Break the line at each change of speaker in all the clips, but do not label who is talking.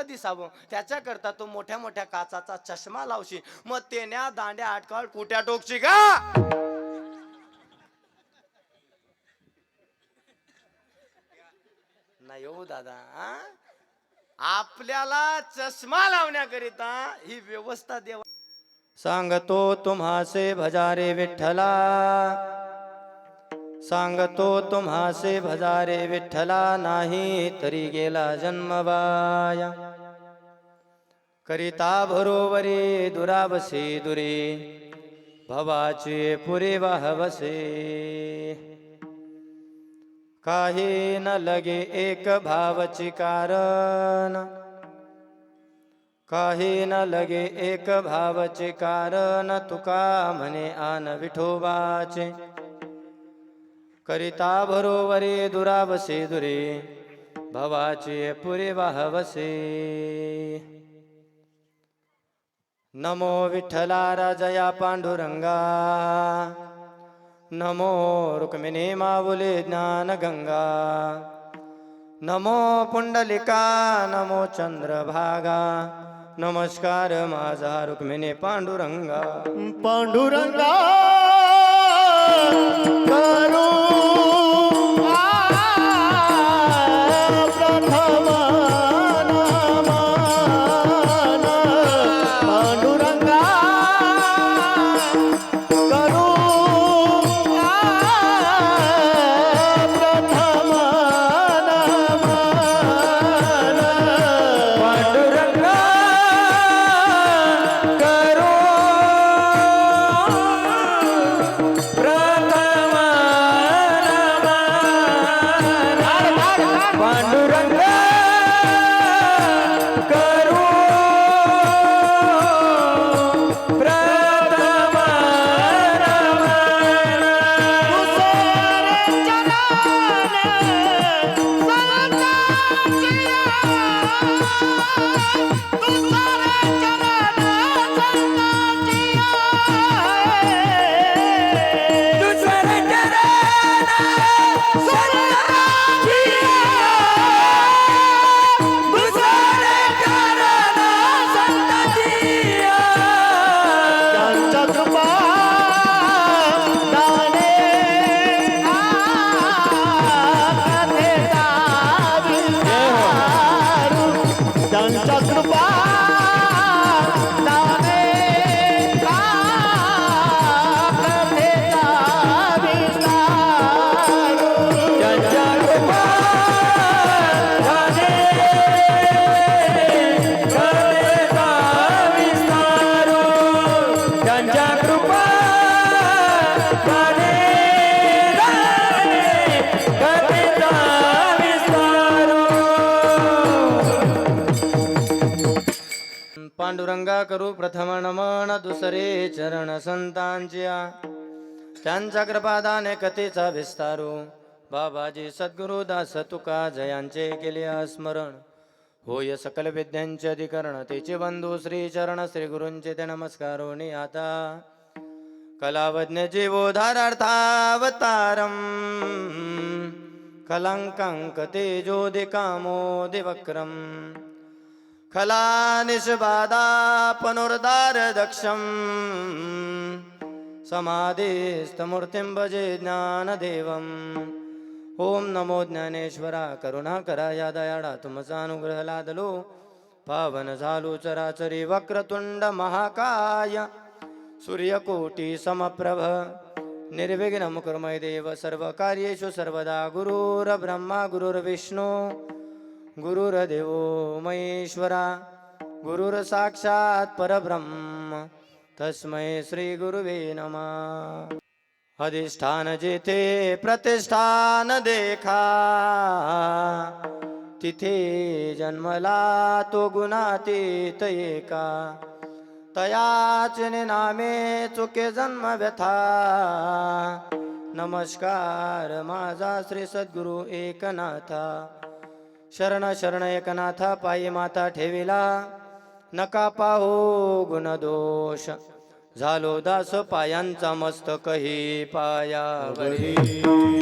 चांगलं दिसावं त्याच्याकरता तो मोठ्या मोठ्या काचाचा चष्मा लावशी, मग तेन्या दांड्या आटकाळ कुट्या टोकशी का? नाही हो दादा, आपल्याला चष्मा लावण्याकरिता ही व्यवस्था देवा. सांगतो तुम्हासे भजारे विठ्ठला, सांगतो तुम्हासे भजारे विठ्ठला, नाही तरी गेला जन्मवाया. करिता भरोवरे दुरावसे दुरे, भवाचे पुरे वाहवसे. काही न लगे एक भावची कारण, काही न लगे एक भावचे कारण, तुका म्हणे आन विठोबाचे. करिता भरोवरे दुरावसे दुरे, भवाचे पुरे वाहवसे. नमो विठ्ठला राजया पांडुरंगा, नमो रुक्मिणी माऊली ज्ञान गंगा, नमो पुंडलिका, नमो चंद्रभागा. नमस्कार माझा रुक्मिणी पांडुरंगा.
पांडुरंगा करू प्रथम नमन. पांडुरंगा करू प्रथम नमन.
पांडुरंगा करो प्रथम नमन. पांडुरंगा करो प्रथम पांडुरंगा करू प्रथम नमन, दुसरे चरण संतांच्या. त्यांच्या कृपादाने कथेचा विस्तारू, बाबाजी सद्गुरु दास तुका जयांचे केले स्मरण. होय सकल विद्यांचे अधिकरण, तेचे बंधू श्री चरण श्री गुरूंचे ते नमस्कारोनी आता. कलावज्ञ जीवोधारार्थावतारम, कलंकंक तेजोदिकामोदिवक्रम. खला निष्बाधा पुनर्दार दक्षम, समाधिस्थमूर्तिं भजे ज्ञानदेवम. ओम नमो ज्ञानेश्वरा, करुणाकरा या दयाळा, तुमचा अनुग्रह लादलो पावन झालो चराचरी. वक्रतुंड महाकाय सूर्यकोटी समप्रभ, निर्विघ्नं कुरु मय देव सर्व कार्येषु सर्वदा. गुरुर्ब्रह्मा गुरुर्विष्णू गुरुर्देवो महेश्वरा, गुरुर्साक्षात् परब्रह्म तस्मै श्री गुरुवे नमः. अधिष्ठान जेथे प्रतिष्ठान देखा, तिथे जन्मला तो गुणातीत एका. तयाच नामे चुके जन्म व्यथा, नमस्कार माझा श्री सद्गुरु एकनाथा. शरण शरण एकनाथा, पायी माता ठेविला, नका पाहो गुणदोष. झालो दास पायांचा मस्तकही पायावरी,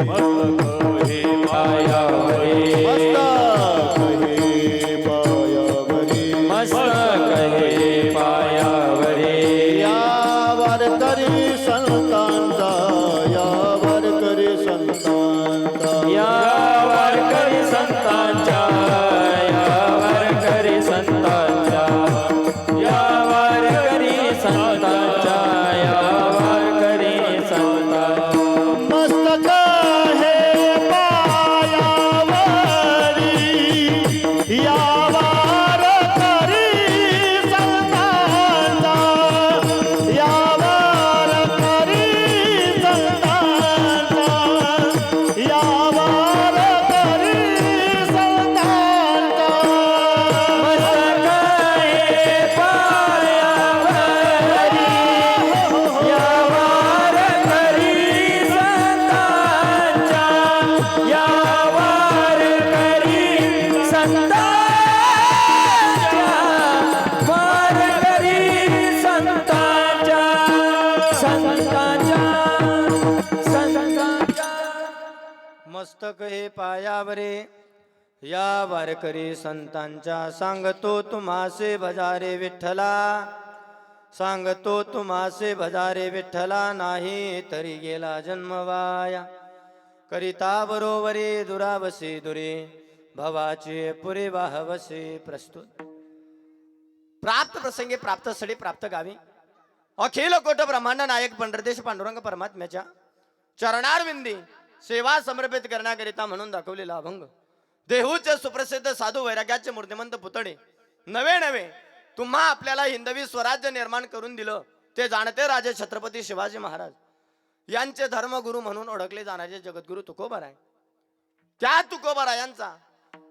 मस्तकही पायावरी, मस्तकही पायावरी.
मस्तक हे पायावरे या वारकरी संतांच्या सांगतो तुम्हासे भजारे विठ्ठला सांगतो तुम्हासे भजारे विठ्ठला नाही तरी गेला जन्म वाया करिता बरोबरी दुरावसे दुरे भवाचे पुरे वाहवसे प्रस्तुत प्राप्त प्रसंगी प्राप्त स्थळी प्राप्त गावी अखिल कोट ब्रह्मांड नायक पंढरदेश पांडुरंग परमात्म्याच्या चरणारविंदी सेवा समर्पित करण्याकरिता म्हणून दाखवलेला अभंग देहूचे सुप्रसिद्ध साधू वैराग्याचे मूर्तिमंत पुतळे नवे नवे तुम्हा आपल्याला हिंदवी स्वराज्य निर्माण करून दिलं ते जाणते राजे छत्रपती शिवाजी महाराज यांचे धर्मगुरु म्हणून ओळखले जाणारे जगद्गुरु तुकोबाराय त्या तुकोबारायांचा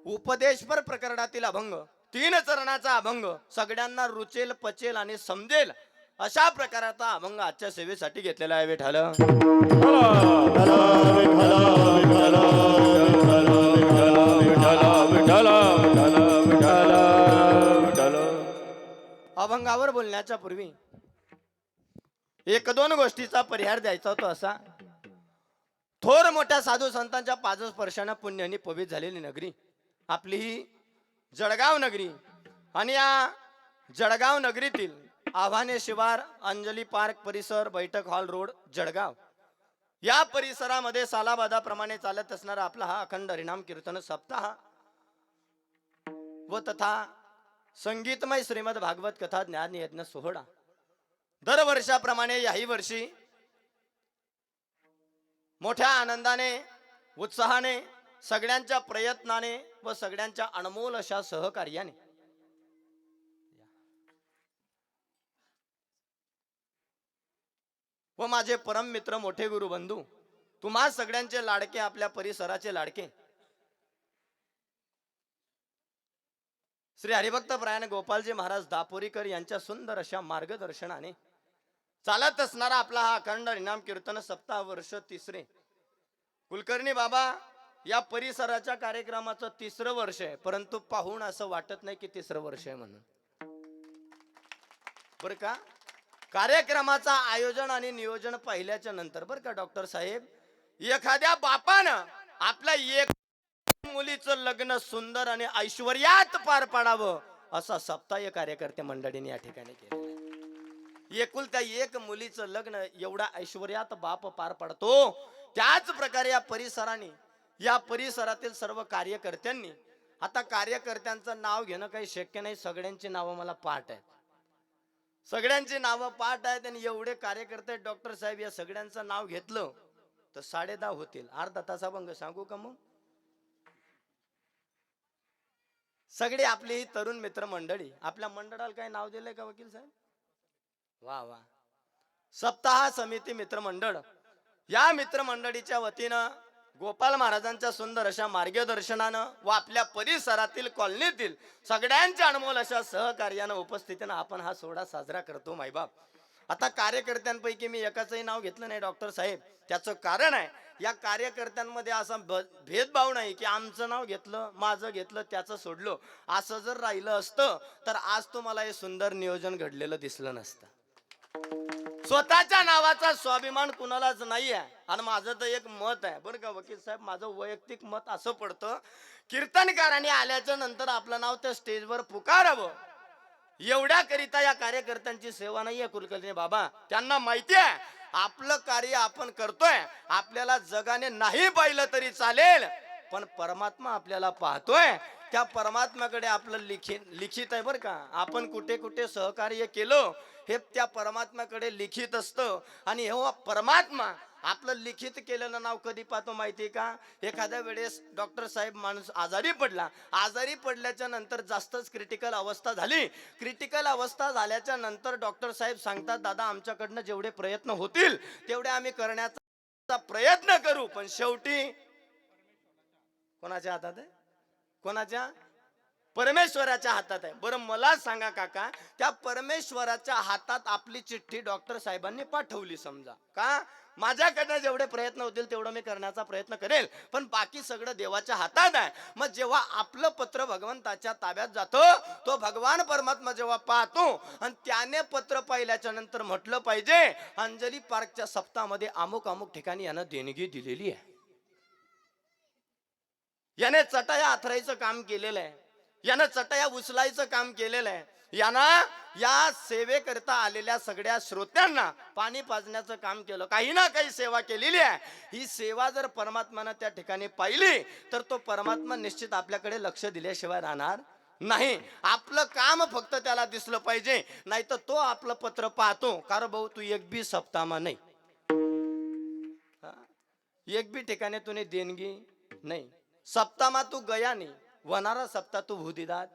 उपदेशपर प्रकरणातील अभंग 3 चरणाचा अभंग सगळ्यांना रुचेल पचेल आणि समजेल अशा प्रकाराचा अभंग आजच्या सेवेसाठी घेतलेला आहे विठ्ठल अभंगावर बोलण्याच्या पूर्वी 1-2 गोष्टीचा परिहार द्यायचा होता असा थोर मोठ्या साधू संतांच्या पादस्पर्शाने पुण्याने पवित्र झालेली नगरी आपली ही जळगाव नगरी आणि या जळगाव नगरीतील आव्हाने शिवार अंजली पार्क परिसर बैठक हॉल रोड जळगाव या परिसरामध्ये सालाबादाप्रमाणे चालत असणारा आपला हा अखंड हरिनाम कीर्तन सप्ताह व तथा संगीतमय श्रीमद भागवत कथा ज्ञान यज्ञ सोहळा दरवर्षाप्रमाणे याही वर्षी मोठ्या आनंदाने उत्साहाने सगळ्यांच्या प्रयत्नाने व सगळ्यांच्या अनमोल अशा सहकार्याने व माझे परम मित्र मोठे गुरु बंधू तुम्हा सगळ्यांचे लाडके आपल्या परिसराचे लाडके श्री हरिभक्त परायण गोपालजी महाराज दापोरीकर यांच्या सुंदर अशा मार्गदर्शनाने चालत असणारा आपला हा अखंड हरिनाम कीर्तन सप्ताह वर्ष 3रे कुलकर्णी बाबा या परिसराच्या कार्यक्रमाचं 3रं वर्ष आहे परंतु पाहून असं वाटत नाही की 3रं वर्ष आहे म्हणून बर का कार्यक्रमाचा आयोजन आणि नियोजन पाहिल्याच्या नंतर बर का डॉक्टर साहेब एखाद्या बापानं आपल्या एक मुलीचं लग्न सुंदर आणि ऐश्वर्यात पार पाडावं असा सप्ताह कार्यकर्ते मंडळीने या ठिकाणी केला एकुलत्या एक मुलीचं लग्न एवढा ऐश्वर्यात बाप पार पाडतो त्याच प्रकारे या परिसरातील सर्व कार्यकर्त्यांनी आता कार्यकर्त्यांचं नाव घेणं काही शक्य नाही सगळ्यांची नावं मला पाठ आहेत सगळ्यांची नावं पाठ आहेत आणि एवढे कार्यकर्ते डॉक्टर साहेब या सगळ्यांचं नाव घेतलं तर 10:30 होतील अर्धा तासाभंग सांगू का मग सगळे आपली ही तरुण मित्र मंडळी आपल्या मंडळाला काय नाव दिलंय का वकील साहेब वा वा सप्ताह समिती मित्रमंडळ या मित्रमंडळीच्या वतीनं गोपाल महाराजांच्या सुंदर अशा मार्गदर्शनानं व आपल्या परिसरातील कॉलनीतील सगळ्यांच्या अनमोल अशा सहकार्यानं उपस्थितीनं आपण हा सोहळा साजरा करतो मायबाप आता कार्यकर्त्यांपैकी मी एकाचंही नाव घेतलं नाही डॉक्टर साहेब त्याचं कारण आहे या कार्यकर्त्यांमध्ये असा भेदभाव नाही की आमचं नाव घेतलं माझं घेतलं त्याचं सोडलं असं जर राहिलं असतं तर आज तुम्हाला हे सुंदर नियोजन घडलेलं दिसलं नसतं स्वतःच्या नावाचा स्वाभिमान कुणालाच नाही आहे आणि माझं तर एक मत आहे बरं का वकील साहेब माझं वैयक्तिक मत असं पडतं कीर्तनकारांनी आल्याच्या नंतर आपलं नाव त्या स्टेजवर पुकारावं एवढ्या करिता या कार्यकर्त्यांची सेवा नाहीये कुलकर्णी बाबा त्यांना माहिती आहे आपलं कार्य आपण करतोय आपल्याला जगाने नाही पाहिलं तरी चालेल पण परमात्मा आपल्याला पाहतोय त्या परमात्म्याकडे आपलं लिखित आहे बरं का आपण कुठे कुठे सहकार्य केलं हे त्या परमात्म्याकडे लिखित असतं आणि हो परमात्मा आपलं लिखित केलेलं नाव कधी पाहतो माहितीये का एखाद्या वेळेस डॉक्टर साहेब माणूस आजारी पडल्याच्या नंतर जास्तच क्रिटिकल अवस्था झाली क्रिटिकल अवस्था झाल्याच्या नंतर डॉक्टर साहेब सांगतात दादा आमच्याकडनं जेवढे प्रयत्न होतील तेवढे आम्ही करण्याचा प्रयत्न करू पण शेवटी कोणाच्या हातात आहे कोणाच्या परमेश्वराच्या हातात आहे बरं मला सांगा काका त्या परमेश्वराच्या हातात आपली चिठ्ठी डॉक्टर साहेबांनी पाठवली समजा का माझ्याकडनं जेवढे प्रयत्न होतील तेवढं मी करण्याचा प्रयत्न करेल पण बाकी सगळं देवाच्या हातात आहे मग जेव्हा आपलं पत्र भगवंताच्या ताब्यात जातं तो भगवान परमात्मा जेव्हा पाहतो आणि त्याने पत्र पाहिल्याच्या नंतर म्हटलं पाहिजे अंजली पार्कच्या सप्ताहामध्ये अमुक ठिकाणी यानं देणगी दिलेली आहे याने चटाया आथरायचं काम केलेलं आहे, यानं चटाया उचलायचं काम केलेलं आहे, यानं या सेवेकरता आलेल्या सगळ्या श्रोत्यांना पाणी पाजण्याचं काम केलं, काही ना काही सेवा केलेली आहे. ही सेवा जर परमात्म्यानं त्या ठिकाणी पाहिली तर तो परमात्मा निश्चित आपल्याकडे लक्ष दिल्याशिवाय राहणार नाही. आपलं काम फक्त त्याला दिसलं पाहिजे, नाही तर तो आपलं पत्र पाहतो, कारण भाऊ तू एक बी सप्तामा नाही, एक बी ठिकाणी तुने देणगी नाही, सप्तामा तू गया नाही, वनारा सप्ताह तू भूदिदात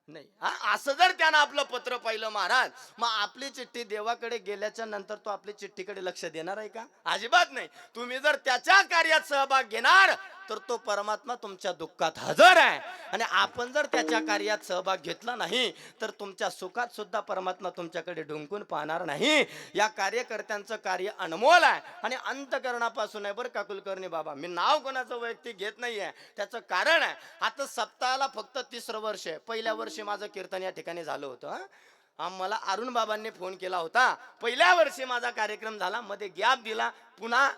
नाही. असं जर त्यानं आपलं पत्र पाहिलं महाराज, मग आपली चिठ्ठी देवाकडे गेल्याच्या नंतर तो आपली चिठ्ठीकडे लक्ष देणार आहे का? अजिबात नाही. तुम्ही जर त्याच्या कार्यात सहभाग घेणार तर तो परमात्मा तुमच्या दुःखात हजर आहे, आणि आपण जर त्याच्या कार्यात सहभाग घेतला नाही तर तुमच्या सुखात सुद्धा परमात्मा तुमच्याकडे ढुंकून पाहणार नाही. या कार्यकर्त्यांचं कार्य अनमोल आहे आणि अंतकरणापासून आहे बरं का कुलकर्णी बाबा. मी नाव कोणाचं वैयक्तिक घेत नाहीये, त्याचं कारण आहे आता सप्ताहाला फक्त 30 वर्ष आहे. पहिल्या वर्षी माझं कीर्तन या ठिकाणी झालं होतं. मला अरुण बाबांनी फोन केला होता, पहिल्या वर्षी माझा कार्यक्रम झाला, मध्ये गॅप दिला, पुन्हा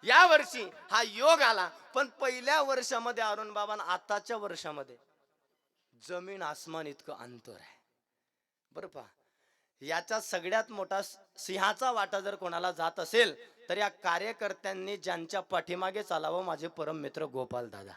या वर्षी हा योग आला. पण पहिल्या वर्षामध्ये अरुण बाबांना आताच्या वर्षामध्ये जमीन आसमान इतकं अंतर आहे बरं पा. याचा सगळ्यात मोठा सिंहाचा वाटा जर कोणाला जात असेल तर या कार्यकर्त्यांनी ज्यांच्या पाठीमागे चालावं, माझे परम मित्र गोपाल दादा.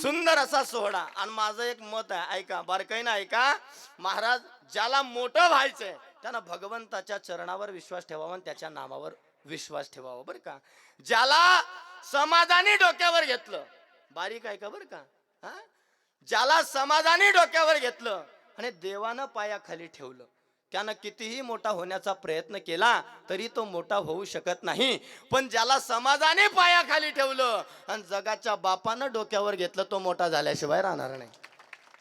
सुंदर असा सोहळा. आणि माझं एक मत आहे, ऐका बारकाईनं ऐका महाराज, ज्याला मोठं व्हायचंय त्यानं भगवंताच्या चरणावर विश्वास ठेवावा आणि त्याच्या नामावर विश्वास ठेवावा बरं का. ज्याला समाजाने डोक्यावर घेतलं, बारीक आहे का बरं का, ज्याला समाजाने डोक्यावर घेतलं आणि देवानं पायाखाली ठेवलं, त्यानं कितीही मोठा होण्याचा प्रयत्न केला तरी तो मोठा होऊ शकत नाही. पण ज्याला समाजाने पायाखाली ठेवलं आणि जगाच्या बापानं डोक्यावर घेतलं, तो मोठा झाल्याशिवाय राहणार नाही.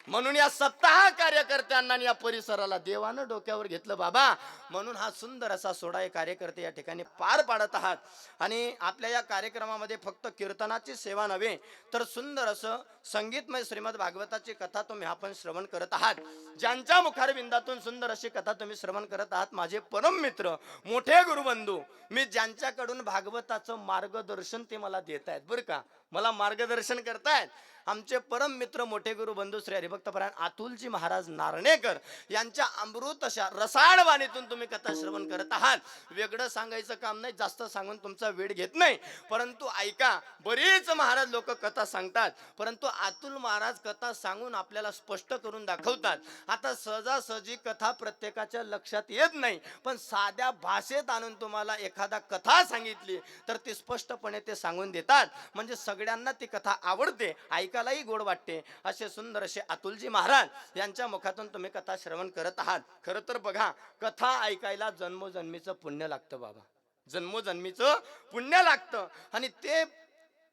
म्हणून या सप्ताह कार्यकर्त्यांना या परिसराला देवानं डोक्यावर घेतलं बाबा. म्हणून हा सुंदर असा सोहळा हे कार्यकर्ते या ठिकाणी पार पाडत आहात. आणि आपल्या या कार्यक्रमामध्ये फक्त कीर्तनाची सेवा नव्हे तर सुंदर असं संगीतमय श्रीमद भागवताची कथा तुम्ही आपण श्रवण करत आहात. ज्यांच्या मुखारविंदातून सुंदर अशी कथा तुम्ही श्रवण करत आहात, माझे परम मित्र, मोठे गुरुबंधू, मी ज्यांच्याकडून भागवताचं मार्गदर्शन ते मला देत आहेत बरं का, मला मार्गदर्शन करतायत, आमचे परम मित्र मोठे गुरु बंधू श्री हरिभक्तपरायण अतुलजी महाराज नारणेकर यांच्या अमृत अशा रसाळ वाणीतून तुम्ही कथा श्रवण करत आहात. वेगळं सांगायचं काम नाही, जास्त सांगून तुमचा वेळ घेत नाही, परंतु ऐका, बरेच महाराज लोक कथा सांगतात, परंतु अतुल महाराज कथा सांगून आपल्याला स्पष्ट करून दाखवतात. आता सहजासहजी कथा प्रत्येकाच्या लक्षात येत नाही, पण साध्या भाषेत आणून तुम्हाला एखादा कथा सांगितली तर ती स्पष्टपणे ते सांगून देतात, म्हणजे सगळ्यांना ती कथा आवडते, ऐकायलाही गोड वाटते. असे सुंदर असे अतुलजी महाराज यांच्या मुखातून तुम्ही कथा श्रवण करत आहात. खरं तर बघा, कथा ऐकायला जन्मोजन्मीचं पुण्य लागतं बाबा, जन्मोजन्मीचं पुण्य लागतं. आणि ते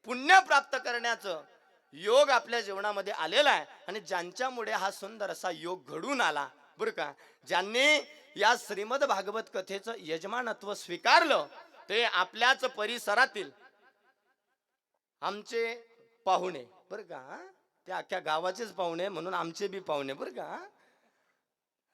पुण्य प्राप्त करण्याचं योग आपल्या जीवनामध्ये आलेला आहे. आणि ज्यांच्यामुळे हा सुंदर असा योग घडून आला बरं का, ज्यांनी या श्रीमद भागवत कथेचं यजमानत्व स्वीकारलं, ते आपल्याच परिसरातील आमचे पाहुणे बरं का, ते अख्ख्या गावाचेच पाहुणे म्हणून आमचे बी पाहुणे बरं का,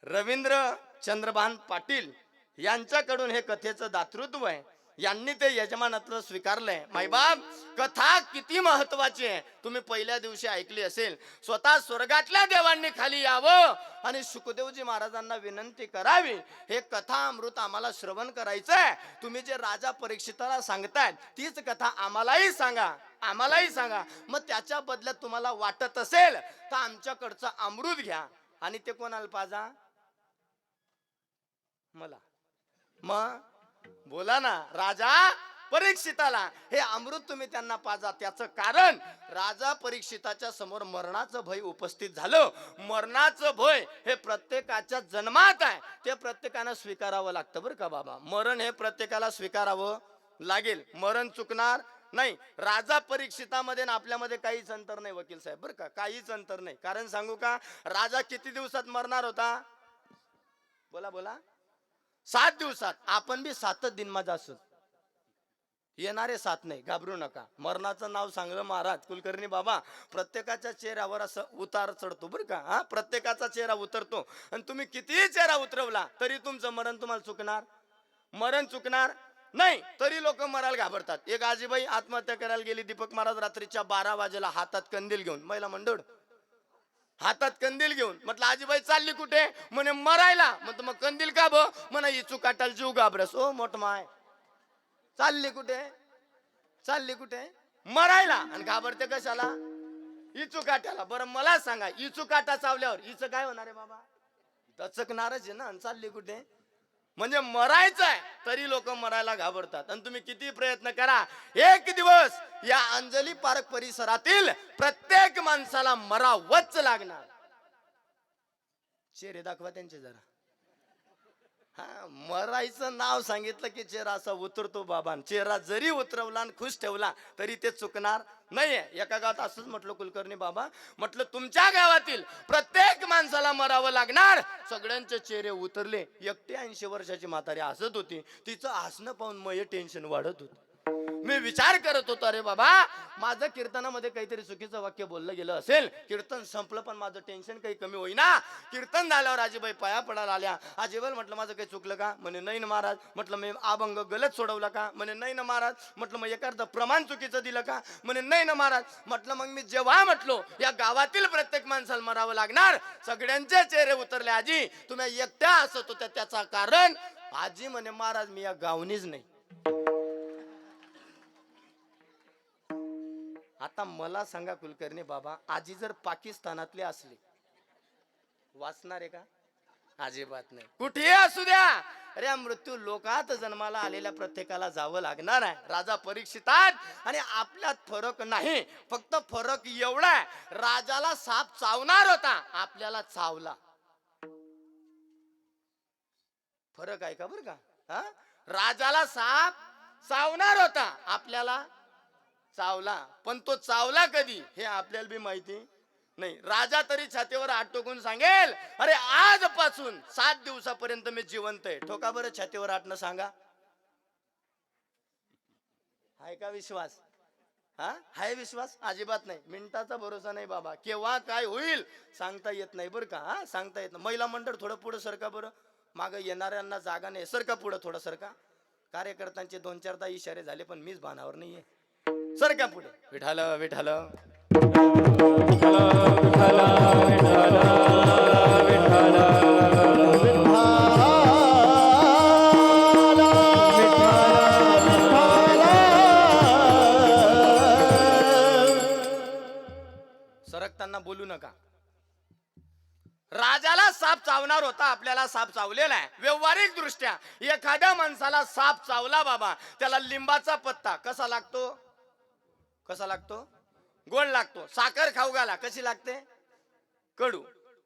रवींद्र चंद्रभान पाटील यांच्याकडून हे कथेचं दातृत्व आहे. यांनी ते यजमानत्व स्वीकारलंय. मायबाप, कथा किती महत्वाची आहे तुम्ही पहिल्या दिवशी ऐकली असेल. स्वतः स्वर्गातल्या देवांनी खाली यावं आणि सुखदेवजी महाराजांना विनंती करावी, हे कथा अमृत आम्हाला श्रवण करायचंय. तुम्ही जे राजा परीक्षिताला सांगतायत तीच कथा आम्हालाही सांगा, आम्हालाही सांगा. मग त्याच्या बदल्यात तुम्हाला वाटत असेल तर आमच्याकडचं अमृत घ्या. आणि ते कोणाला पाजा? मला. मग बोला ना, राजा परीक्षिताला हे अमृत तुम्ही त्यांना पाजा. त्याचं कारण राजा परीक्षिताच्या समोर मरणाचं भय उपस्थित झालं. मरणाचं भय हे प्रत्येकाच्या जन्मात आहे, ते प्रत्येकानं स्वीकारावं लागतं बरं का बाबा. मरण हे प्रत्येकाला स्वीकारावं लागेल, मरण चुकणार नाही. राजा परीक्षितामध्ये आणि आपल्यामध्ये काहीच अंतर नाही वकील साहेब बरं का, काहीच अंतर नाही. कारण सांगू का, राजा किती दिवसात मरणार होता? बोला बोला. 7 दिवसात. आपण बी 7 दिन माझा असू, येणारे 7 नाही, घाबरू नका. मरणाचं नाव सांगलं महाराज कुलकर्णी बाबा, प्रत्येकाच्या चेहऱ्यावर असं उतार चढतो बरं का. हा, प्रत्येकाचा चेहरा उतरतो. आणि तुम्ही कितीही चेहरा उतरवला तरी तुमचं मरण तुम्हाला चुकणार, मरण चुकणार नाही तरी लोक मरायला घाबरतात. एक आजीबाई आत्महत्या करायला गेली. दीपक महाराज रात्रीच्या 12 वाजेला हातात कंदील घेऊन, महिला मंडळ हातात कंदील घेऊन. म्हटलं आजीबाई चालली कुठे? म्हणे मरायला. म्हणतो मग कंदील का ब? म्हणा इचू काटाल जीव घाबरस. ओ मोठ माय, चालली कुठे? चालली कुठे? मरायला. आणि घाबरते कशाला? इचू काट्याला. बरं मला सांगा, इचू काटा चावल्यावर हिचं काय होणार आहे बाबा? दचकणारच आहे ना. आणि चालली कुठे? म्हणजे मरायचं आहे तरी लोक मरायला घाबरतात. आणि तुम्ही किती प्रयत्न करा, एक दिवस या अंजली पार्क परिसरातील प्रत्येक माणसाला मरावच लागणार. चेहरे दाखवा त्यांचे जरा. हा, मरायचं नाव सांगितलं की चेहरा असा उतरतो बाबा. चेहरा जरी उतरवला आणि खुश ठेवला तरी ते चुकणार नाहीये. एका गावात असंच म्हटलं कुलकर्णी बाबा, म्हटलं तुमच्या गावातील प्रत्येक माणसाला मरावं लागणार. सगळ्यांचे चेहरे उतरले. एकटे 80 वर्षाची म्हातारी हसत होती. तिचं हसणं पाहून मग टेन्शन वाढत होत. मी विचार करत होतो, अरे बाबा माझं कीर्तनामध्ये काहीतरी चुकीचं वाक्य बोललं गेलं असेल. कीर्तन संपलं पण माझं टेन्शन काही कमी होईना. कीर्तन झाल्यावर आजीबाई पाया पडायला आल्या. आजीबाई म्हटलं माझं काही चुकलं का? म्हणे नाही ना महाराज. म्हटलं मी अभंग गलत सोडवला का? म्हणे नाही ना महाराज. म्हटलं मग एखादं प्रमाण चुकीचं दिलं का? म्हणे नाही ना महाराज. म्हटलं मग मी जेव्हा म्हटलो या गावातील प्रत्येक माणसाला मरावं लागणार, सगळ्यांचे चेहरे उतरले. आजी तुम्ही एकट्या हसत होत्या त्याचा कारण? आजी म्हणे महाराज मी या गावनीच नाही. आता मला सांगा कुलकर्णी बाबा, आजी जर पाकिस्तानातले असले वाचणार आहे का? अजिबात नाही. कुठेही असू द्या, अरे मृत्यू लोकात जन्माला आलेल्या प्रत्येकाला जावं लागणार आहे. राजा परीक्षितात आणि आपल्यात फरक नाही. फक्त फरक एवढा आहे, राजाला साप चावणार होता, आपल्याला चावला. फरक आहे का? बरं का? हा, राजाला साप चावणार होता, आपल्याला चावला. पण तो चावला कधी हे आपल्याला बी माहिती नाही. राजा तरी छातीवर हात टोकून सांगेल, अरे आजपासून 7 दिवसापर्यंत मी जिवंत आहे. ठोका बरं छातीवर हात न सांगा. आहे का विश्वास? हा, आहे विश्वास? अजिबात नाही. मिनिटाचा भरोसा नाही बाबा. केव्हा काय होईल सांगता येत नाही बरं का? हा, सांगता येत नाही. महिला मंडळ थोडं पुढे सरका बरं. मागं येणाऱ्यांना जागा नाही. सरका पुढं थोडं सरका. कार्यकर्त्यांचे 2-4दा इशारे झाले पण मीच भानावर नाहीये. सरका पुढे. विठाल विठाल सरकताना बोलू नका. राजाला साप चावणार होता, आपल्याला साप चावलेला आहे. व्यवहारिक दृष्ट्या एखाद्या माणसाला साप चावला बाबा, त्याला लिंबाचा पत्ता कसा लागतो? कसा लागतो? गोड लागतो. साखर खाऊ घाला, कशी लागते? कडू.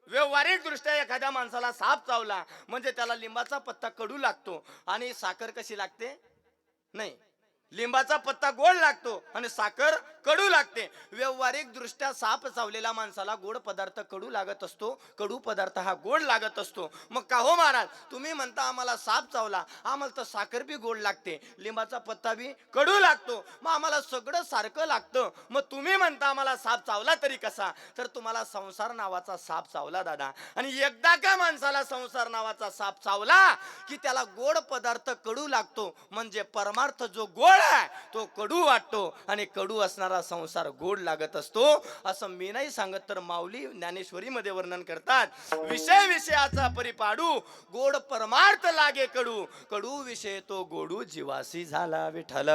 व्यवहारिक दृष्ट्या एखाद्या माणसाला साप चावला म्हणजे त्याला लिंबाचा पत्ता कडू लागतो आणि साखर कशी लागते? नाही, लिंबाचा पत्ता गोड लागतो आणि साखर कडू लागते. व्यवहारिक दृष्ट्या साप चावलेल्या माणसाला गोड पदार्थ कडू लागत असतो, कडू पदार्थ हा गोड लागत असतो. मग का हो महाराज, तुम्ही म्हणता आम्हाला साप चावला, आम्हाला तर साखर बी गोड लागते, लिंबाचा पत्ता बी कडू लागतो, मग आम्हाला सगळं सारखं लागतं. मग तुम्ही म्हणता आम्हाला साप चावला तरी कसा? तर तुम्हाला संसार नावाचा साप चावला दादा. आणि एकदा का माणसाला संसार नावाचा साप चावला की त्याला गोड पदार्थ कडू लागतो. म्हणजे परमार्थ जो गोड तो कडू वाटतो आणि कडू असणारा संसार गोड लागत असतो. असं मी नाही सांगत, तर माऊली ज्ञानेश्वरी मध्ये वर्णन करतात. विषय विषयाचा परिपाडू, गोड परमार्थ लागे कडू, कडू विषय तो गोडू जीवासी झाला. विठ्ठल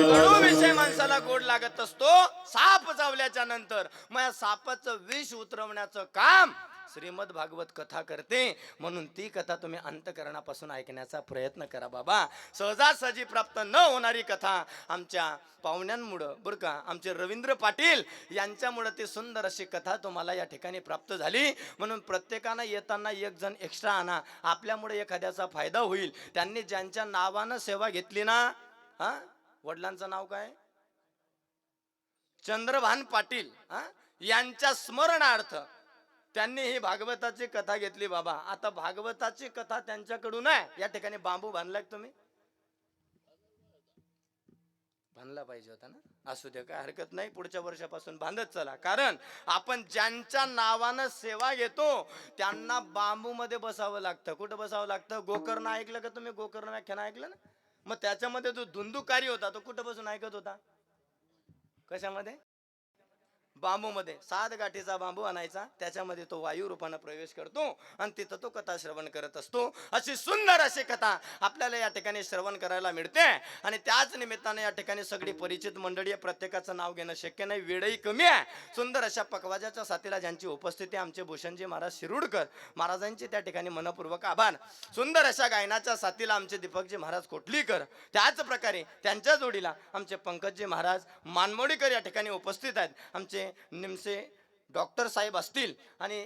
कडू विषय माणसाला गोड लागत असतो साप चावल्याच्या नंतर. मग सापाचं विष उतरवण्याचं काम श्रीमद भागवत कथा करते. म्हणून ती कथा तुम्ही अंतकरणापासून ऐकण्याचा प्रयत्न करा बाबा. सहजासहजी प्राप्त न होणारी कथा आमच्या पाहुण्यांमुळं बरं का, आमचे रवींद्र पाटील यांच्यामुळं ती सुंदर अशी कथा तुम्हाला या ठिकाणी प्राप्त झाली. म्हणून प्रत्येकानं येताना एक जण एक्स्ट्रा आणा, आपल्यामुळे एखाद्याचा फायदा होईल. त्यांनी ज्यांच्या नावानं सेवा घेतली ना, हा, वडिलांचं नाव काय? चंद्रभान पाटील. यांच्या स्मरणार्थ त्यांनी ही भागवताची कथा घेतली बाबा. आता भागवताची कथा त्यांच्याकडून आहे. या ठिकाणी बांबू बांधलाय तुम्ही. बांधला पाहिजे होता ना. असू दे, काय हरकत नाही, पुढच्या वर्षापासून बांधत चला. कारण आपण ज्यांच्या नावानं सेवा घेतो त्यांना बांबू मध्ये बसावं लागतं. कुठं बसावं लागतं? गोकर्ण ऐकलं का तुम्ही? गोकर्ण व्याख्यान ऐकलं ना? मग त्याच्यामध्ये जो धुंदुकारी होता तो कुठं बसून ऐकत होता? कशामध्ये? बांबू मध्ये. 7 गाठीचा बांबू आणायचा, त्याच्यामध्ये तो वायू रूपाने प्रवेश करतो आणि तिथं तो कथा श्रवण करत असतो. अशी सुंदर अशी कथा आपल्याला या ठिकाणी श्रवण करायला मिळते. आणि त्याच निमित्ताने या ठिकाणी सगळी परिचित मंडळी आहे. प्रत्येकाचं नाव घेणं शक्य नाही, वेळही कमी आहे. सुंदर अशा पकवाजाच्या साथीला ज्यांची उपस्थिती, आमचे भूषणजी महाराज शिरूडकर महाराजांचे त्या ठिकाणी मनपूर्वक आभार. सुंदर अशा गायनाच्या साथीला आमचे दीपकजी महाराज कोटलीकर, त्याच प्रकारे त्यांच्या जोडीला आमचे पंकजजी महाराज मानमोडीकर या ठिकाणी उपस्थित आहेत. आमचे निमसे डॉक्टर साहेब असतील आणि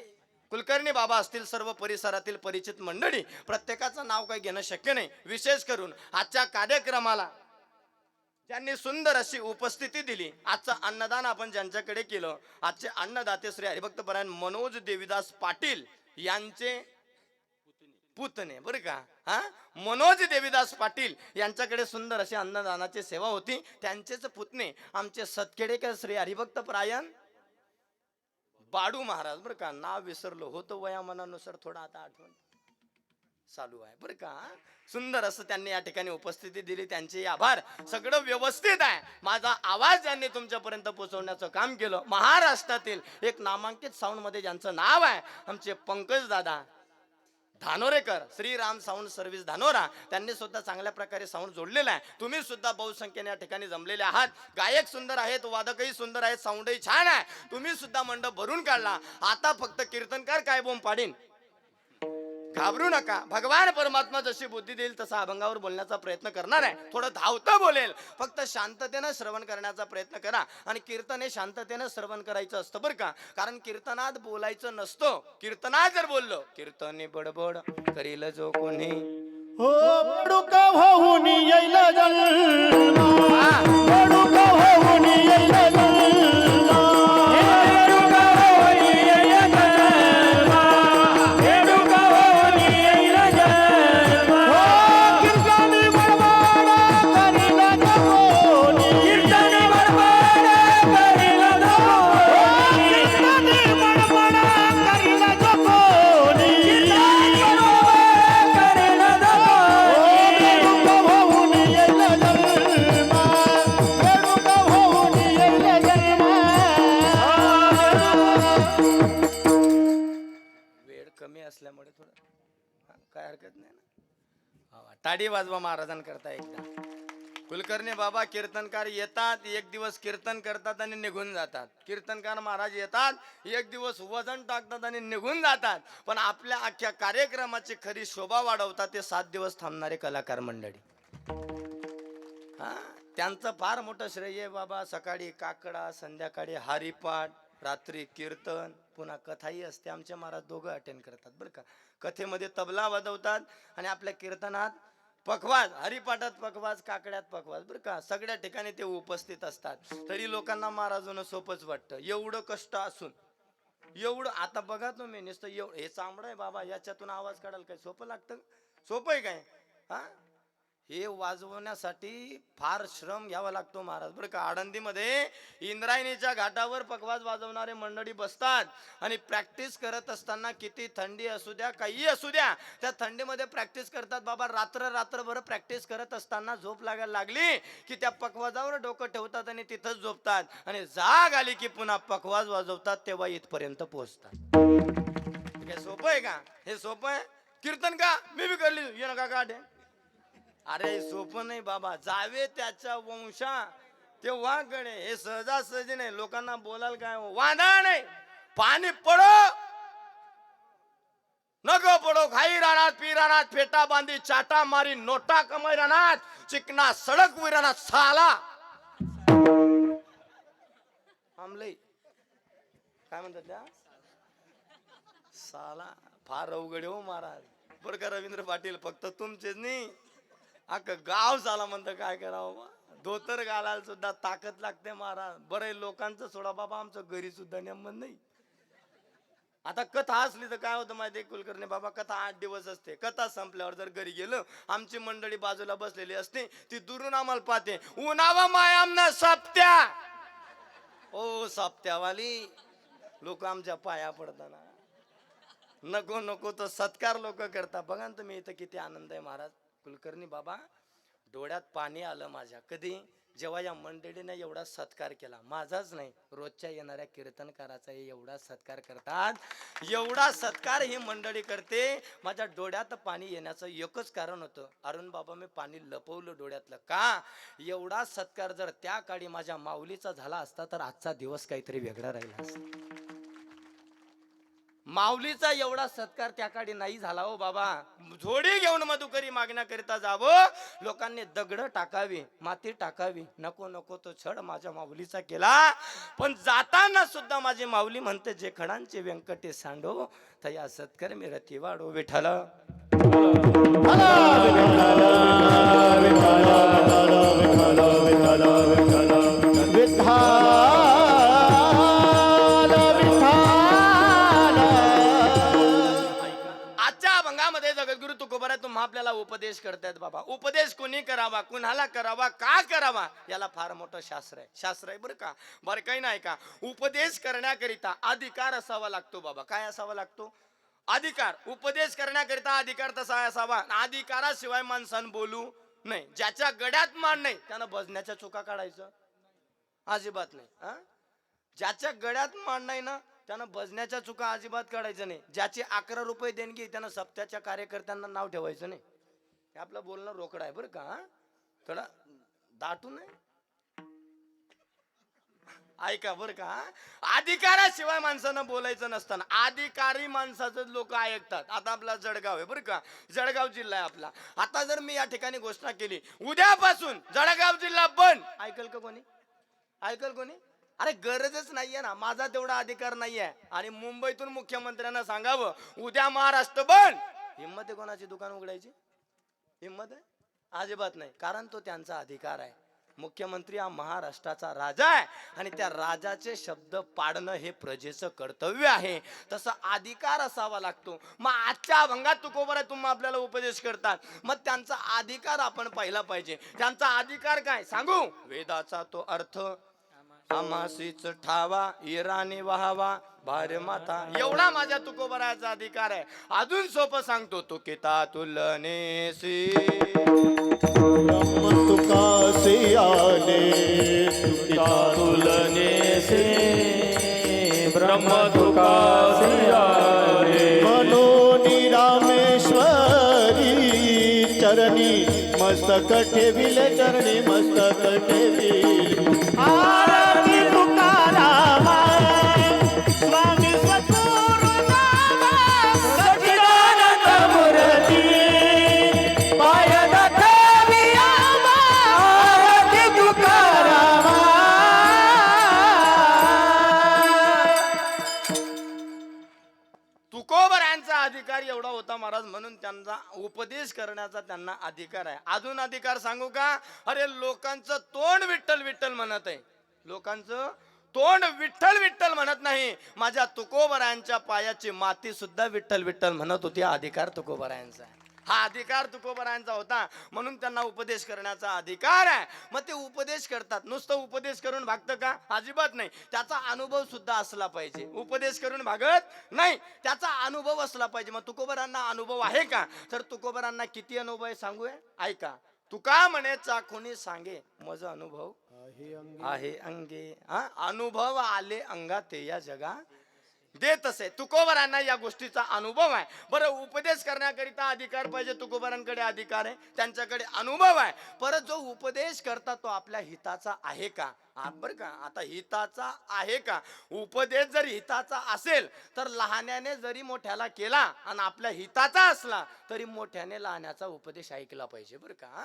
कुलकर्णी बाबा असतील, सर्व परिसरातील परिचित मंडळी, प्रत्येकाचं नाव काही घेणं शक्य नाही. विशेष करून आजच्या कार्यक्रमाला ज्यांनी सुंदर अशी उपस्थिती दिली, आजचं अन्नदान आपण ज्यांच्याकडे केलं, आजचे अन्नदाते श्री हरिभक्तपरायण मनोज देवीदास पाटील यांचे पुतणे, बरं का, हा, मनोज देवीदास पाटील यांच्याकडे सुंदर अशी अन्नदानाची सेवा होती. त्यांचेच पुतणे आमचे सतखेडेकर श्री हरिभक्तपरायण बाडू महाराज, बरं का, नाव विसरलो होतं वयामानानुसार, थोडं आता आठवण चालू आहे, बरं का. सुंदर असं त्यांनी या ठिकाणी उपस्थिती दिली, त्यांचे आभार. सगळं व्यवस्थित आहे. माझा आवाज ज्यांनी तुमच्यापर्यंत पोहोचवण्याचं काम केलं, महाराष्ट्रातील एक नामांकित साऊंड मध्ये ज्यांचं नाव आहे, आमचे पंकज दादा धानोरेकर, श्रीराम साऊंड सर्व्हिस धानोरा, त्यांनी सुद्धा चांगल्या प्रकारे साऊंड जोडलेला आहे. तुम्ही सुद्धा बहुसंख्येने या ठिकाणी जमलेले आहात. गायक सुंदर आहेत, वादकही सुंदर आहेत, साऊंडही छान आहे. तुम्ही सुद्धा मंडप भरून काढला. आता फक्त कीर्तनकार काय बोंब पाडीन, घाबरू नका. भगवान परमात्मा जशी बुद्धी देईल तसा अभंगावर बोलण्याचा प्रयत्न करणार आहे. थोडं धावतं बोलेल, फक्त शांततेनं श्रवण करण्याचा प्रयत्न करा. आणि कीर्तन हे शांततेनं श्रवण करायचं असतं, बरं का. कारण कीर्तनात बोलायचं नसतं. कीर्तनात जर बोललो, कीर्तने बडबड करील जो कोणी,
हो बडुका होऊन येईल जन्मा, बडुका होऊन येईल जन्मा, बडुका होऊन येईल जन्मा, बडुका होऊन येईल जन्मा. हो कीर्तनी बडबड करील जो कोणी, कीर्तनी बडबड करील जो कोणी, कीर्तनी बडबड करील जो कोणी, कीर्तनी बडबड करील जो कोणी. बेडूक होऊन येईल जन्मा, बेडूक होऊन येईल जन्मा.
वेळ कमी असल्यामुळे थोडं काय हरकत नाही ना. टाळी वाजवा महाराजांकरता एकदा. कुलकर्णी बाबा कीर्तनकार येतात, एक दिवस कीर्तन करतात आणि निघून जातात. कीर्तनकार महाराज येतात, एक दिवस वजन टाकतात आणि निघून जातात. पण आपल्या अख्ख्या कार्यक्रमाची खरी शोभा वाढवतात ते 7 दिवस थांबणारे कलाकार मंडळी. हा, त्यांचं फार मोठं श्रेय आहे बाबा. सकाळी काकडा, संध्याकाळी हरिपाठ, रात्री कीर्तन, पुन्हा कथाही असते. आमचे महाराज दोघं अटेंड करतात, बरं का. कथेमध्ये तबला वाजवतात आणि आपल्या कीर्तनात पखवाज, हरिपाठात पखवाज, काकड्यात पखवाज, बरं का. सगळ्या ठिकाणी ते उपस्थित असतात. तरी लोकांना महाराजांना सोपंच वाटतं. एवढं कष्ट असून, एवढं, आता बघा तुम्ही, नुसतं एवढं हे चांबड आहे बाबा, याच्यातून आवाज काढाल काय सोपं लागतं? सोपं आहे काय? हा, हे वाजवण्यासाठी फार श्रम घ्यावा लागतो महाराज, बरं का. आळंदीमध्ये इंद्रायणीच्या घाटावर पखवाज वाजवणारे मंडळी बसतात आणि प्रॅक्टिस करत असताना, किती थंडी असू द्या, काही असू द्या, त्या थंडीमध्ये प्रॅक्टिस करतात बाबा. रात्रभर प्रॅक्टिस करत असताना झोप लागायला लागली की त्या पखवाजावर डोकं ठेवतात आणि तिथंच झोपतात. आणि जाग आली की पुन्हा पखवाज वाजवतात, तेव्हा इथपर्यंत पोहोचतात. हे सोपं आहे का? हे सोपं आहे? कीर्तन का मी बी करली, ये नका काढे. अरे सोपं नाही बाबा. जावे त्याच्या वंशा ते वाकडे, हे सहजासहजी नाही. लोकांना बोलायला काय वादा नाही. पाणी पडो नको पडो, खाई रानात, पी रानात, फेटा बांधी, चाटा मारी, नोटा कमाई रानात, चिकना सडक विरानात, साला आमलई काय म्हणतात त्या, साला. फार अवघड हो महाराज, बरं का रवींद्र पाटील. फक्त तुमचेच नाही, अख्खं गाव झाला म्हणतं. काय करावं, धोतर घालायला सुद्धा ताकद लागते महाराज. बरं लोकांचं सोडा बाबा, आमचं घरी सुद्धा नेमन नाही. आता कथा असली तर काय होतं माहिती कुलकर्णी बाबा, कथा 8 दिवस असते. कथा संपल्यावर जर घरी गेलो, आमची मंडळी बाजूला बसलेली असते, ती दुरून आम्हाला पाहते, उन्हावा मायामना सप्त्या. ओ सप्त्यावाली लोक आमच्या पाया पडताना नको नको तो सत्कार लोक करता. बघा ना तुम्ही इथं किती आनंद आहे महाराज. कुलकर्णी बाबा डोळ्यात पाणी आलं माझ्या, कधी जेव्हा या मंडळीने एवढा सत्कार केला. माझाच नाही, रोजच्या येणाऱ्या कीर्तनकाराचा एवढा सत्कार करतात, एवढा सत्कार ही मंडळी करते. माझ्या डोळ्यात पाणी येण्याचं एकच कारण होतं, अरुण बाबा मी पाणी लपवलं डोळ्यातलं का. एवढा सत्कार जर त्या काळी माझ्या माऊलीचा झाला असता तर आजचा दिवस काहीतरी वेगळा राहिला असता. माऊलीचा एवढा सत्कार त्या काळी नाही झाला हो बाबा. झोडी घेऊन मधुकरी मागण्याकरिता जावं, लोकांनी दगड टाकावी, माती टाकावी, नको नको तो छळ माझ्या माऊलीचा केला. पण जाताना सुद्धा माझी माऊली म्हणते, जे खडांचे व्यंकटे सांडो तया सत्कार मी रती वाढो. विठ्ठल जगद्गुरु तुकोबारा तुम्हा आपल्याला उपदेश करतायत बाबा. उपदेश कोणी करावा, कुणाला करावा, का करावा, याला फार मोठं शास्त्र आहे. शास्त्र आहे बरं का, बरं काही नाही का. उपदेश करण्याकरिता अधिकार असावा लागतो बाबा. काय असावा लागतो? अधिकार. उपदेश करण्याकरिता अधिकार तसा असावा. अधिकाराशिवाय माणसानं बोलू नाही. ज्याच्या गड्यात मान नाही त्यानं भजण्याच्या चुका काढायचं अजिबात नाही. ज्याच्या गड्यात मान नाही ना त्यानं भजण्याच्या चुका अजिबात काढायचं नाही. ज्याची 11 रुपये देणगी त्यानं सप्त्याच्या कार्यकर्त्यांना नाव ठेवायचं नाही. हे आपलं बोलणं रोकड आहे बरं का, थोडा दाटू नये. ऐका बरं का, अधिकाराशिवाय माणसानं बोलायचं नसताना अधिकारी माणसाचं लोक ऐकतात. आता आपला जळगाव आहे बरं का, जळगाव जिल्हा आहे आपला. आता जर मी या ठिकाणी घोषणा केली उद्यापासून जळगाव जिल्हा बंद, ऐकल का कोणी? ऐकल कोणी? अरे गरजच नाहीये ना, माझा तेवढा अधिकार नाहीये. आणि मुंबईतून मुख्यमंत्र्यांना सांगावं उद्या महाराष्ट्र बंद, हिम्मत आहे कोणाची दुकान उघडायची? हिम्मत आहे? अजिबात नाही. कारण तो त्यांचा अधिकार आहे. मुख्यमंत्री हा महाराष्ट्राचा राजा आहे आणि त्या राजाचे शब्द पाडणं हे प्रजेचं कर्तव्य आहे. तसा अधिकार असावा लागतो. मग आजच्या अभंगात तुकोबारा तुम्ही आपल्याला उपदेश करतात, मग त्यांचा अधिकार आपण पाहिला पाहिजे. त्यांचा अधिकार काय सांगू? वेदाचा तो अर्थ आमासीच ठावा, इराणी व्हावा भार माता, एवढा माझ्या तुकोबराचा अधिकार आहे. अजून सोपं सांगतो, तुकिता तुलनेसी
ब्रह्म तुकासी आले, तुकिता
तुलनेसी ब्रह्म तुकासी आले.
मनोनी रामेश्वरी चरणी मस्तक ठेविले, चरणी मस्तक ठेविले. आरती तुकाराम स्वामी सद्गुरु नाम
सच्चिदानंद मूर्ती पाय दाखवी आम्हा. आरती तुकाराम.
तुकोबरांचा अधिकार एवढा होता महाराज, म्हणून त्यांचा उपदेश करण्याचा त्यांना अधिकार आहे. अजून अधिकार सांगू का? अरे लोकांचं तोंड विठ्ठल विठ्ठल म्हणत आहे, लोकांचं तोंड विठ्ठल विठ्ठल म्हणत नाही. माझ्या तुकोबरांच्या पायाची माती सुद्धा विठ्ठल विठ्ठल म्हणत होती. अधिकार तुकोबरांचा आहे. हा अधिकार तुकोबरांचा होता, म्हणून त्यांना उपदेश करण्याचा अधिकार आहे. मग ते उपदेश करतात. नुसतं उपदेश करून भागतं का? अजिबात नाही. त्याचा अनुभव सुद्धा असला पाहिजे. उपदेश करून भागत नाही, त्याचा अनुभव असला पाहिजे. मग तुकोबरांना अनुभव आहे का? तर तुकोबरांना किती अनुभव आहे सांगू? ऐका. तुका म्हणे चाखुनी सांगे मज अनुभव आहे अंगे. अनुभव आले अंगात या जगा देत असे. तुकोबरांना या गोष्टीचा अनुभव आहे. बरं, उपदेश करण्याकरिता अधिकार पाहिजे. तुकोबरांकडे अधिकार आहे, त्यांच्याकडे अनुभव आहे. परत जो उपदेश करता तो आपल्या हिताचा आहे का? बरं का, आता हिताचा आहे का? उपदेश जर हिताचा असेल तर लहान्याने जरी मोठ्याला केला आणि आपल्या हिताचा असला तरी मोठ्याने लहान्याचा उपदेश ऐकला पाहिजे बरं का.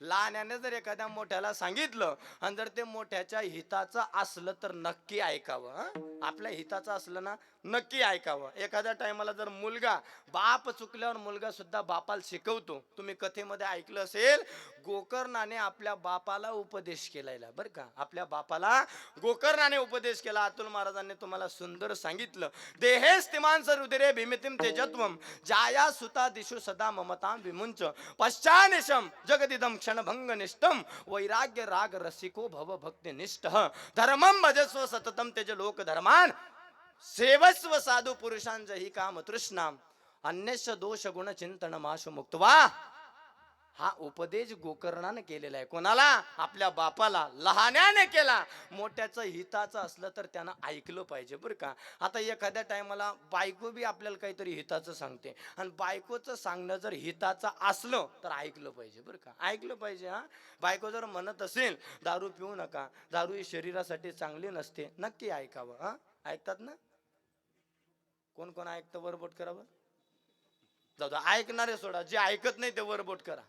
लहान्याने जर एखाद्या मोठ्याला सांगितलं आणि जर ते मोठ्याच्या हिताचं असलं तर नक्की ऐकावं. आपल्या हिताचं असलं ना नक्की ऐकावं. एखाद्या टायमाला जर मुलगा बाप चुकल्यावर मुलगा सुद्धा बापाला शिकवतो. तुम्ही कथेमध्ये ऐकलं असेल, गोकर्णाने आपल्या बापाला उपदेश केलेला बरं का. आपल्या बापाला गोकर्णाने उपदेश केला. अतुल महाराजांनी तुम्हाला सुंदर सांगितलं, देहे स्तिमांस रुधिरे भीमितिम तेजत्वम जाया सुता दिशु सदा ममतां विमुंच पश्चानिशम जगदिदम क्षणभंग निष्ठम वैराग्य राग रसिको भव भक्ति निष्ठ धर्मम भजस्व सततम तेज लोक धर्मान सेवस्व साधू पुरुषांजही काम तृष्णाम अन्यश दोष गुण चिंतन माशु मुक्तवा. हा उपदेश गोकर्णाने केलेला आहे. कोणाला? आपल्या बापाला. लहान्याने केला. मोठ्याचं हिताचं असलं तर त्यानं ऐकलं पाहिजे बरं का. आता एखाद्या टायमाला बायको बी आपल्याला काहीतरी हिताचं सांगते आणि बायकोचं सांगणं जर हिताचं असलं तर ऐकलं पाहिजे बरं का. ऐकलं पाहिजे. हा, बायको जर म्हणत असेल दारू पिऊ नका, दारू ही शरीरासाठी चांगली नसते, नक्की ऐकावं. हा, ऐकतात ना? कोण कोण ऐकतं वरबोट करावं. जाऊ द्या, ऐकणारे सोडा, जे ऐकत नाही ते वरबोट करा.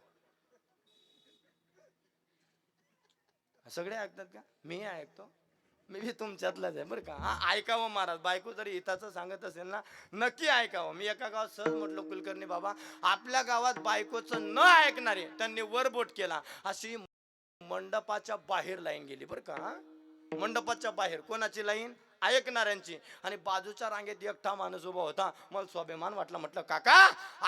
सगळे ऐकतात का? मी ऐकतो, मी बी तुमच्यातलाच आहे बरं का. हा, ऐकावं महाराज. बायको जरी हिताचं सांगत असेल ना, नक्की ऐकावं. मी एका गावात सहज म्हटलं, कुलकर्णी बाबा, आपल्या गावात बायकोचं न ऐकणारे त्यांनी वरबोट केला. अशी मंडपाच्या बाहेर लाईन गेली बरं का. मंडपाच्या बाहेर कोणाची लाईन? ऐकणाऱ्यांची. आणि बाजूच्या रांगेत एकटा माणूस उभा होता. मला स्वाभिमान वाटला. म्हटलं, काका,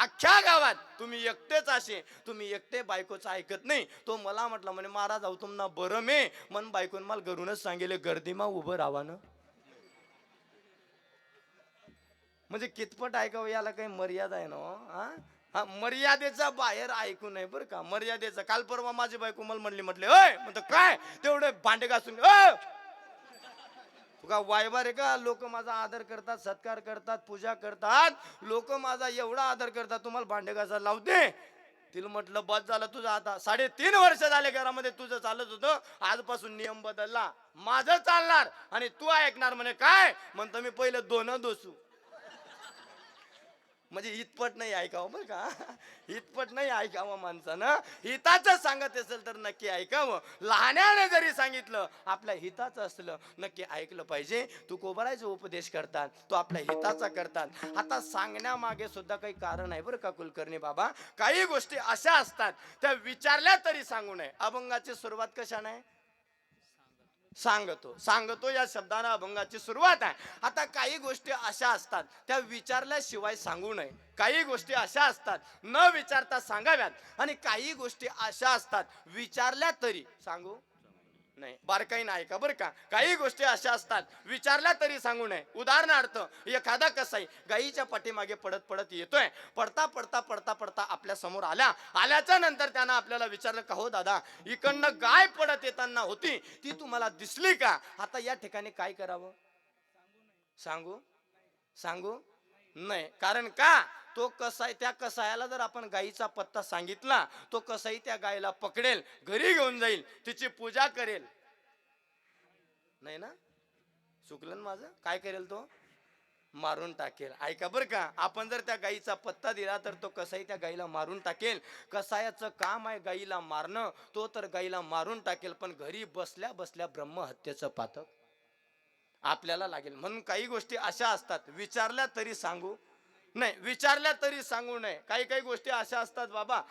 अख्ख्या गावात तुम्ही एकटेच असे, तुम्ही एकटे बायकोचं ऐकत नाही. तो मला म्हटलं, म्हणे महाराज अहो तुम्हाला बरं मे मन बायकोन मला घरूनच सांगेले गर्दीमा उभं राहावं. म्हणजे कितपट ऐकावं, याला काही मर्यादा आहे ना. हा, मर्यादेचा बाहेर ऐकू नये बरं का. मर्यादेचा. काल परवा माझी बायको मला म्हटले ओय म्हणतो काय तेवढे भांडे घासून तुका वायबार आहे का. लोक माझा आदर करतात, सत्कार करतात, पूजा करतात, लोक माझा एवढा आदर करतात, तुम्हाला भांडे घासायला लावते. तिला म्हटलं बस झालं तुझं, आता 3.5 वर्ष झाले घरामध्ये तुझं चालत होतं, आजपासून नियम बदलला, माझं चालणार आणि तू ऐकणार. म्हणे काय म्हणतो, मी पहिले 2 दोसू. म्हणजे इतपट नाही ऐकावं बरं का. इतपट नाही ऐकावं माणसानं. हिताचं सांगत असेल तर नक्की ऐकावं. लहान्याने जरी सांगितलं आपल्या हिताचं असलं नक्की ऐकलं पाहिजे. तू कोबरायचे उपदेश करतात, तो आपल्या हिताचा करतात. आता सांगण्यामागे सुद्धा काही कारण आहे बरं का कुलकर्णी बाबा. काही गोष्टी अशा असतात त्या विचारल्या तरी सांगू नये. अभंगाची सुरुवात कशाने? सांगतो. सांगतो या शब्दाने अभंगाची सुरुवात आहे. आता काही गोष्टी अशा असतात त्या विचारल्याशिवाय सांगू नये. काही गोष्टी अशा असतात न विचारता सांगाव्यात आणि काही गोष्टी अशा असतात विचारल्या तरी सांगू नाही. बारकाईने ऐका बरं का. काही गोष्टी अशा असतात विचारल्या तरी सांगू नये. उदाहरणार्थ, एखादा कसाई गाईच्या पाठीमागे पडत पडत येतोय. पडता पडता पडता पडता आपल्या समोर आल्याच्या नंतर त्यानं आपल्याला विचारलं, का हो दादा, इकडनं गाय पडत येताना होती, ती तुम्हाला दिसली का? आता या ठिकाणी काय करावं? सांगू नाही. कारण का? तो कसाई, त्या कसायाला जर आपण गायीचा पत्ता सांगितला, तो कसाई त्या गायीला पकडेल, घरी घेऊन जाईल, तिची पूजा करेल. नाही ना? चुकलं माझं. काय करेल तो? मारून टाकेल. ऐका बरं का. आपण जर त्या गायीचा पत्ता दिला तर तो कसाई त्या गायीला मारून टाकेल. कसायाचं काम आहे गायीला मारणं, तो तर गायीला मारून टाकेल. पण घरी बसल्या बसल्या ब्रह्महत्येचं पातक आपल्याला लागेल. म्हणून काही गोष्टी अशा असतात विचारल्या तरी सांगू नाही. विचारल्या तरी सांगू नये. काही काही गोष्टी अशा असतात बाबा,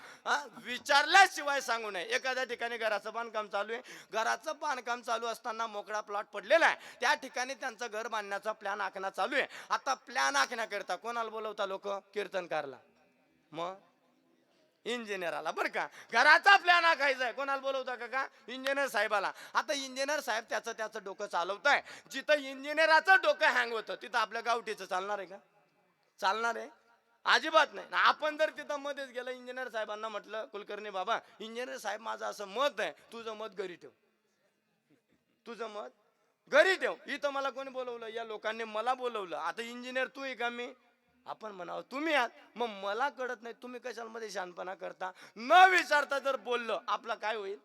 विचारल्याशिवाय सांगू नये. एखाद्या ठिकाणी घराचं बांधकाम चालू आहे. घराचं बांधकाम चालू असताना मोकळा प्लॉट पडलेला आहे. त्या ठिकाणी त्यांचं घर बांधण्याचा प्लॅन आखणं चालू आहे. आता प्लॅन आखण्याकरता कोणाला बोलवता लोक? कीर्तनकारला, मग इंजिनियराला बरं का. घराचा प्लॅन आखायचा आहे, कोणाला बोलवता का? इंजिनियर साहेबाला. आता इंजिनियर साहेब त्याचं डोकं चालवत आहे. जिथं इंजिनियराचं डोकं हँग होतं तिथं आपल्या गावठीचं चालणार आहे का? चालणार आहे? अजिबात नाही. आपण जर तिथं मध्येच गेलं, इंजिनियर साहेबांना म्हटलं, कुलकर्णी बाबा, इंजिनियर साहेब माझं असं मत आहे, तुझं मत घरी ठेव, तुझं मत घरी ठेव. इथं मला कोणी बोलवलं? या लोकांनी मला बोलवलं. आता इंजिनियर तू आहे का मी? आपण म्हणावं तुम्ही आहात. मग मला कळत नाही, तुम्ही कशाला मध्ये शहाणपणा करता? न विचारता जर बोललं आपला काय होईल?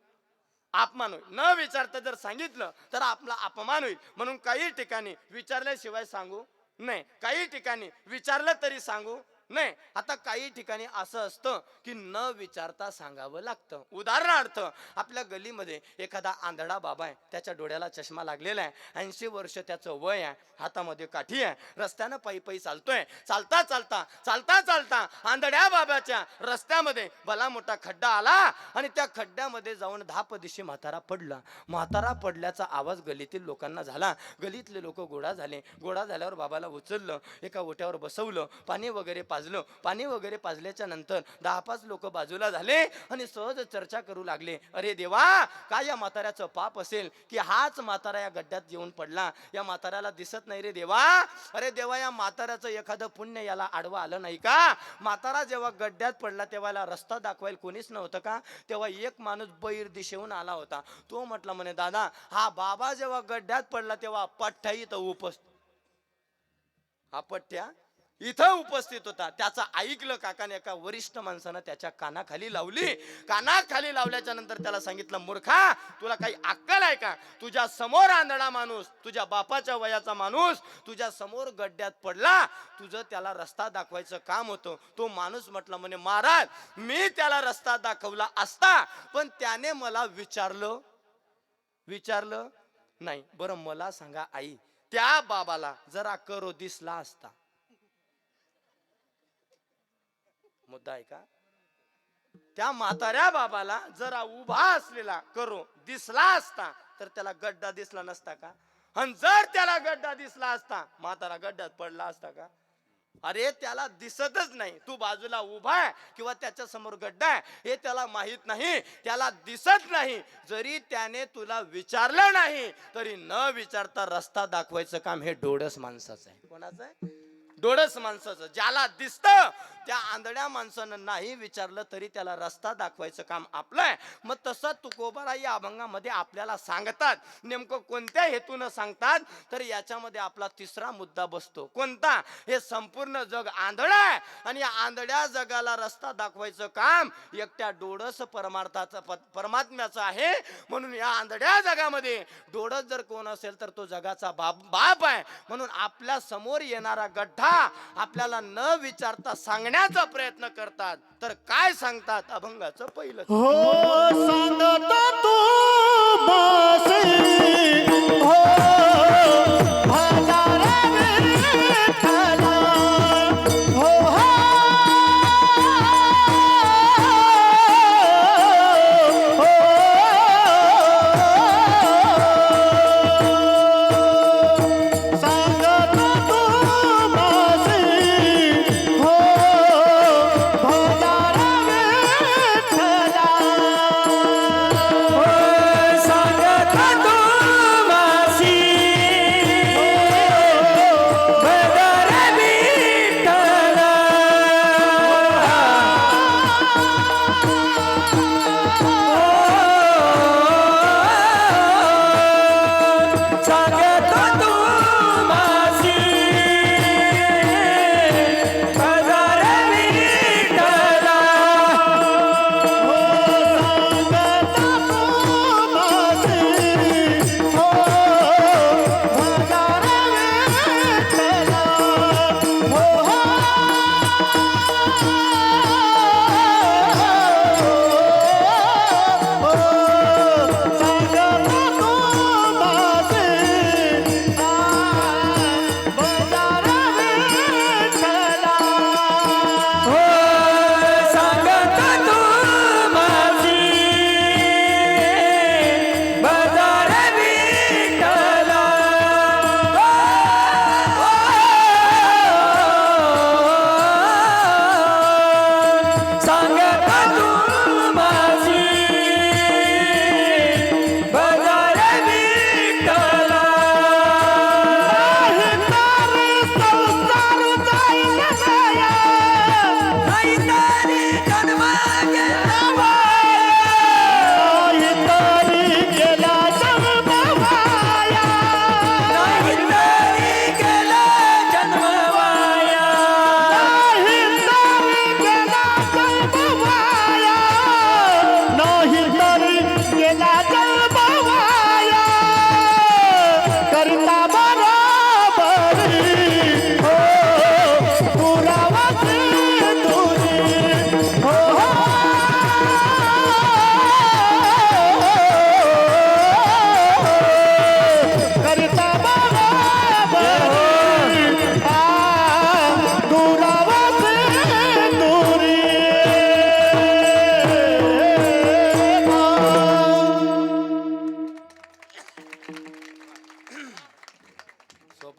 अपमान होईल. न विचारता जर सांगितलं तर आपला अपमान होईल. म्हणून काही ठिकाणी विचारल्याशिवाय सांगू नाही. काही ठिकाणी विचारलं तरी सांगू नाही. आता काही ठिकाणी असं असतं की न विचारता सांगावं लागतं. उदाहरणार्थ आपल्या गलीमध्ये एखादा आंधळा बाबा आहे, त्याच्या डोळ्याला चष्मा लागलेला आहे, 80 वर्ष त्याचं वय आहे, हातामध्ये काठी आहे, रस्त्यानं पायी पायी चालतोय. चालता चालता चालता चालता आंधळ्या बाबाच्या रस्त्यामध्ये भला मोठा खड्डा आला आणि त्या खड्ड्यामध्ये जाऊन धापदिशी म्हातारा पडला. म्हातारा पडल्याचा आवाज गलीतील लोकांना झाला. गलीतले लोक गोळा झाले. गोळा झाल्यावर बाबाला उचललं, एका ओट्यावर बसवलं, पाणी वगैरे पाजलं. पाणी वगैरे पाजल्याच्या नंतर 10-5 लोक बाजूला झाले आणि सहज चर्चा करू लागले. अरे देवा, काय या म्हाताऱ्याचं पाप असेल की हाच म्हातारा या गड्ड्यात येऊन पडला? या म्हाताऱ्याला दिसत नाही रे देवा. अरे देवा, या म्हाताऱ्याचं एखादं पुण्य याला आडवं आलं नाही का? म्हातारा जेव्हा गड्ड्यात पडला तेव्हा रस्ता दाखवायला कोणीच नव्हतं का? तेव्हा एक माणूस बैर दिशेहून आला होता. तो म्हटला म्हणे, दादा, हा बाबा जेव्हा गड्ड्यात पडला तेव्हा पठ्ठ्या इथं उपस्थित होता. त्याचं ऐकलं काकाने. एका वरिष्ठ माणसानं त्याच्या कानाखाली लावली. कानाखाली लावल्याच्या नंतर त्याला सांगितलं, मूर्खा, तुला काही अक्कल आहे का? तुझ्या समोर आंधळा माणूस, तुझ्या बापाच्या वयाचा माणूस तुझ्या समोर गड्ड्यात पडला. तुझं त्याला रस्ता दाखवायचं काम होतं. तो माणूस म्हटला म्हणे, महाराज, मी त्याला रस्ता दाखवला असता, पण त्याने मला विचारलं नाही. बरं मला सांगा आई, त्या बाबाला जरा करो दिसला असता, मुद्दा आहे का? त्या म्हाताऱ्या बाबाला जरा उभा असलेला करो दिसला असता तर त्याला गड्डा दिसला नसता का? आणि जर त्याला गड्डा दिसला असता, म्हातारा गड्ड्यात पडला असता का? अरे त्याला दिसतच नाही. तू बाजूला उभा आहे किंवा त्याच्या समोर गड्डा आहे हे त्याला माहित नाही, त्याला दिसत नाही. जरी त्याने तुला विचारलं नाही तरी न विचारता रस्ता दाखवायचं काम हे डोळस माणसाचं आहे. कोणाचं आहे? डोळस माणसाचं. ज्याला दिसतं त्या आंधळ्या माणसानं नाही विचारलं तरी त्याला रस्ता दाखवायचं काम आपलं आहे. मग तसं तुकोबारा या अभंगामध्ये आपल्याला सांगतात. नेमकं कोणत्या हेतून सांगतात तर याच्यामध्ये आपला तिसरा मुद्दा बसतो. कोणता? हे संपूर्ण जग आंधळ आहे आणि या आंधळ्या जगाला रस्ता दाखवायचं काम एकट्या डोळस परमात्म्याचं आहे. म्हणून या आंधळ्या जगामध्ये डोळस जर कोण असेल तर तो जगाचा बाप आहे. म्हणून आपल्या समोर येणारा गड्डा आपल्याला न विचारता सांगण्याचा प्रयत्न करतात. तर काय सांगतात अभंगाचं पहिलं?
हो सांगता तू मासे हो भजारे विठ्ठला हो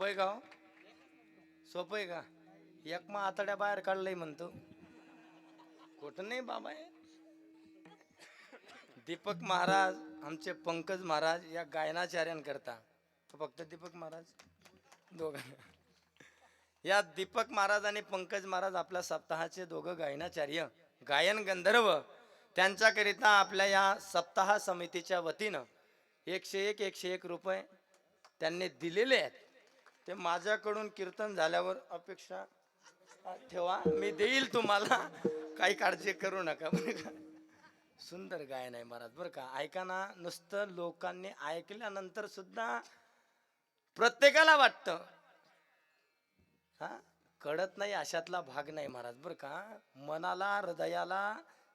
सोपं आहे का हो? सोपं आहे का? एक मग आतड्या बाहेर काढलंय म्हणतो. कुठं नाही बाबा आहे. दीपक महाराज आमचे पंकज महाराज या गायनाचार्यांकरता फक्त दीपक महाराज दोघांना या दीपक महाराज आणि पंकज महाराज आपल्या सप्ताहाचे दोघं गायनाचार्य गायन गंधर्व त्यांच्याकरिता आपल्या या सप्ताह समितीच्या वतीनं 101 रुपये त्यांनी दिलेले आहेत. ते माझ्याकडून कीर्तन झाल्यावर अपेक्षा ठेवा, मी देईल तुम्हाला, काही काळजी करू नका बरं का. सुंदर गायन आहे महाराज बरं का. ऐका ना, नुसतं लोकांनी ऐकल्यानंतर सुद्धा प्रत्येकाला वाटतं हा कळत नाही अशातला भाग नाही महाराज बरं का. मनाला हृदयाला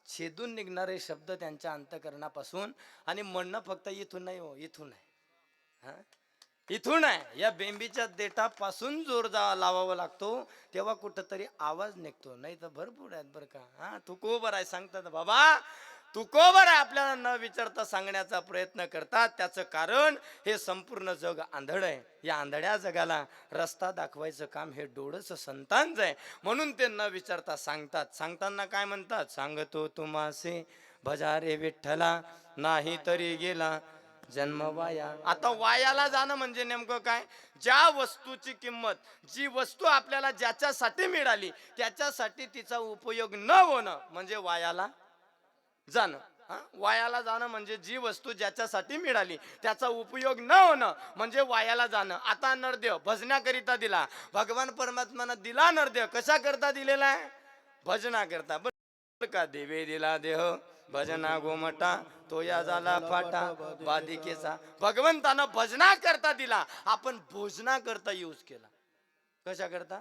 छेदून निघणारे शब्द त्यांच्या अंतकरणापासून, आणि म्हणणं फक्त इथून नाही हो, इथून आहे. हा इथून आहे. या बेंबीच्या देठापासून जोर लावावा लागतो तेव्हा कुठंतरी आवाज निघतो, नाही तर भरपूर आहेत बरं का. हा तू कोबर आहे सांगतात बाबा, तू कोबर आहे आपल्याला न विचारता सांगण्याचा प्रयत्न करतात. त्याचं कारण हे संपूर्ण जग आंधळ आहे. या आंधळ्या जगाला रस्ता दाखवायचं काम हे डोळस संतांचं आहे, म्हणून ते न विचारता सांगतात. सांगताना काय म्हणतात, सांगतो तुम्हासे भजारे विठ्ठला, नाही तरी गेला जन्म वाया. आता वायाला जाणं म्हणजे नेमकं काय? ज्या वस्तूची किंमत, जी वस्तू आपल्याला ज्याच्यासाठी मिळाली त्याच्यासाठी तिचा उपयोग न होणं म्हणजे वायाला जाणं. वायाला जाणं म्हणजे जी वस्तू ज्याच्यासाठी मिळाली त्याचा उपयोग न होणं म्हणजे वायाला जाणं. आता नरदेव भजनाकरिता दिला, भगवान परमात्म्यानं दिला नरदेव, कशा करता दिलेला आहे? भजना करता बरं का. देवे दिला देह भजना गोमटा, तो या झाला फाटा बाधिकेचा. भगवंतानं भजना करता दिला, आपण भोजना करता यूज केला. कशा करता?